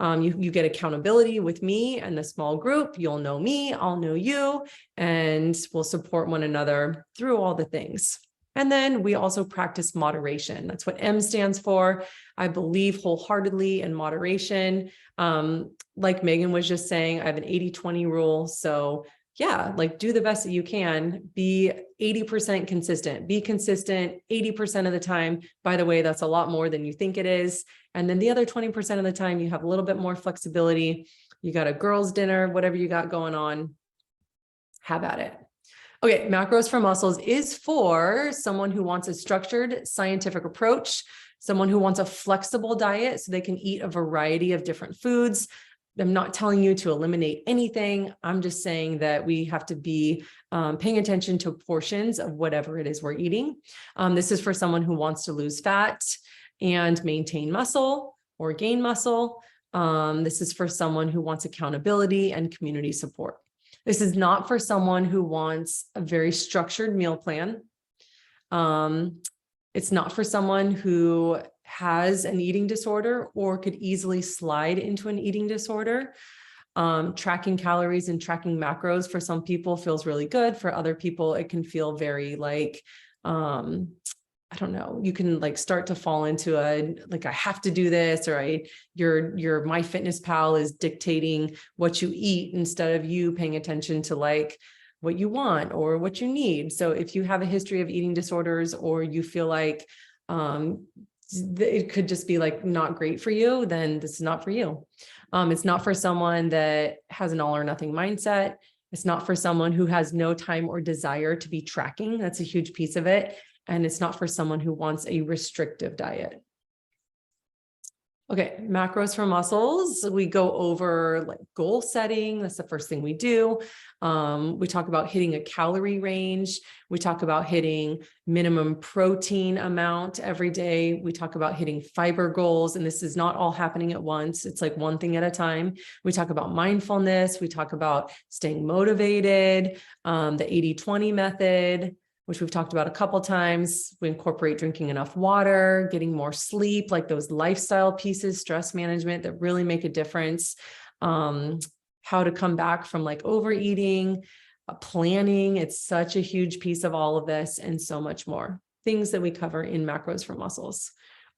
You get accountability with me and the small group. You'll know me, I'll know you, and we'll support one another through all the things. And then we also practice moderation. That's what M stands for. I believe wholeheartedly in moderation. Like Megan was just saying, I have an 80-20 rule. So yeah, like do the best that you can, be 80% consistent, be consistent 80% of the time. By the way, that's a lot more than you think it is. And then the other 20% of the time, you have a little bit more flexibility. You got a girls' dinner, whatever you got going on, have at it. Okay, Macros for Muscles is for someone who wants a structured scientific approach, someone who wants a flexible diet so they can eat a variety of different foods. I'm not telling you to eliminate anything. I'm just saying that we have to be paying attention to portions of whatever it is we're eating. This is for someone who wants to lose fat and maintain muscle or gain muscle. This is for someone who wants accountability and community support. This is not for someone who wants a very structured meal plan. It's not for someone who has an eating disorder or could easily slide into an eating disorder. Tracking calories and tracking macros for some people feels really good. For other people, it can feel very like, I don't know, you can like start to fall into a, like, I have to do this, or your MyFitnessPal is dictating what you eat instead of you paying attention to like what you want or what you need. So if you have a history of eating disorders, or you feel like it could just be like not great for you, then this is not for you. It's not for someone that has an all or nothing mindset. It's not for someone who has no time or desire to be tracking. That's a huge piece of it. And it's not for someone who wants a restrictive diet. Okay, macros for muscles. We go over like goal setting. That's the first thing we do. We talk about hitting a calorie range. We talk about hitting minimum protein amount every day. We talk about hitting fiber goals. And this is not all happening at once. It's like one thing at a time. We talk about mindfulness. We talk about staying motivated, the 80-20 method, which we've talked about a couple times. We incorporate drinking enough water, getting more sleep, like those lifestyle pieces, stress management that really make a difference. How to come back from like overeating, planning. It's such a huge piece of all of this and so much more. Things that we cover in Macros for Muscles.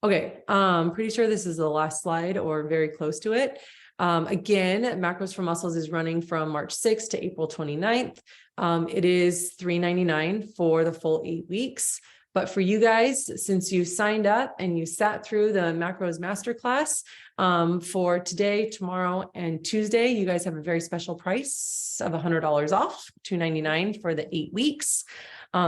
Okay, pretty sure this is the last slide or very close to it. Again, Macros for Muscles is running from March 6th to April 29th. It is $3.99 for the full 8 weeks. But for you guys, since you signed up and you sat through the Macros Masterclass for today, tomorrow, and Tuesday, you guys have a very special price of $100 off, $2.99 for the 8 weeks.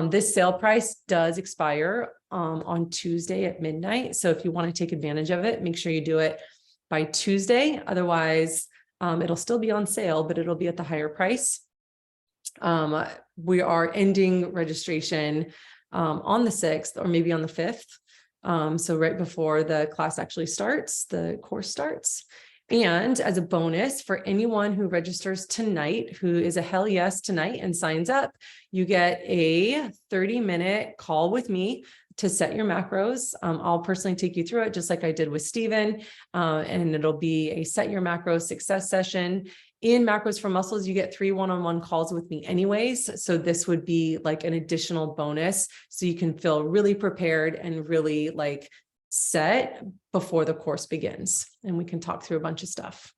This sale price does expire on Tuesday at midnight. So if you want to take advantage of it, make sure you do it by Tuesday. Otherwise, it'll still be on sale, but it'll be at the higher price. We are ending registration on the 6th or maybe on the 5th. So right before the class actually starts, the course starts. And as a bonus for anyone who registers tonight, who is a hell yes tonight and signs up, you get a 30-minute call with me to set your macros. I'll personally take you through it just like I did with Steven. And it'll be a set your macros success session. In Macros for Muscles, you get 3 one-on-one calls with me anyways. So this would be like an additional bonus. So you can feel really prepared and really like set before the course begins. And we can talk through a bunch of stuff.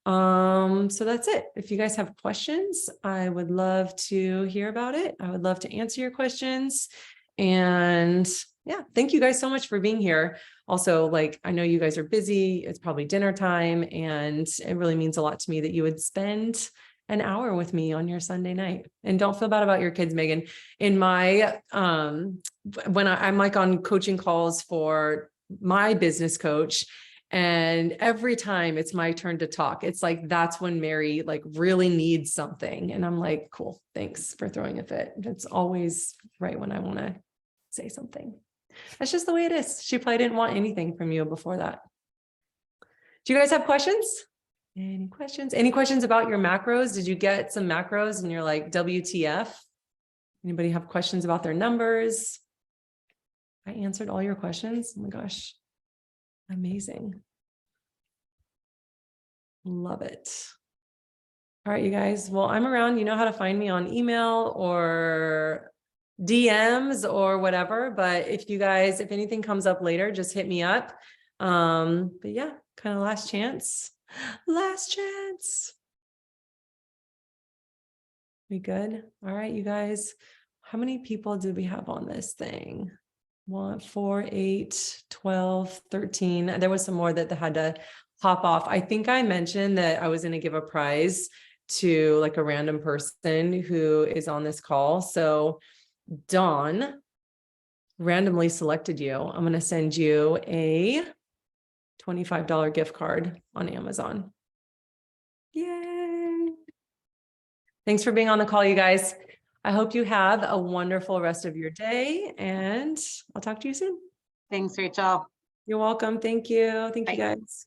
So that's it. If you guys have questions, I would love to hear about it. I would love to answer your questions. And yeah, thank you guys so much for being here. Also, like, I know you guys are busy. It's probably dinner time, and it really means a lot to me that you would spend an hour with me on your Sunday night. And don't feel bad about your kids, Megan. In my, when I'm like on coaching calls for my business coach, and every time it's my turn to talk, it's like, that's when Mary like really needs something. And I'm like, cool, thanks for throwing a fit. It's always right when I want to say something. That's just the way it is. She probably didn't want anything from you before that. Do you guys have questions? Any questions? Any questions about your macros? Did you get some macros and you're like, WTF? Anybody have questions about their numbers? I answered all your questions. Oh my gosh. Amazing. Love it. All right, you guys. Well, I'm around. You know how to find me on email or DMs or whatever. But if you guys, if anything comes up later, just hit me up. But yeah, kind of last chance. Last chance. We good? All right, you guys. How many people did we have on this thing? 1, 4, 8, 12, 13. There was some more that had to hop off. I think I mentioned that I was going to give a prize to like a random person who is on this call. So Dawn randomly selected you. I'm going to send you a $25 gift card on Amazon. Yay. Thanks for being on the call, you guys. I hope you have a wonderful rest of your day, and I'll talk to you soon. Thanks, Rachel. You're welcome. Thank you. Thank you, Bye. guys.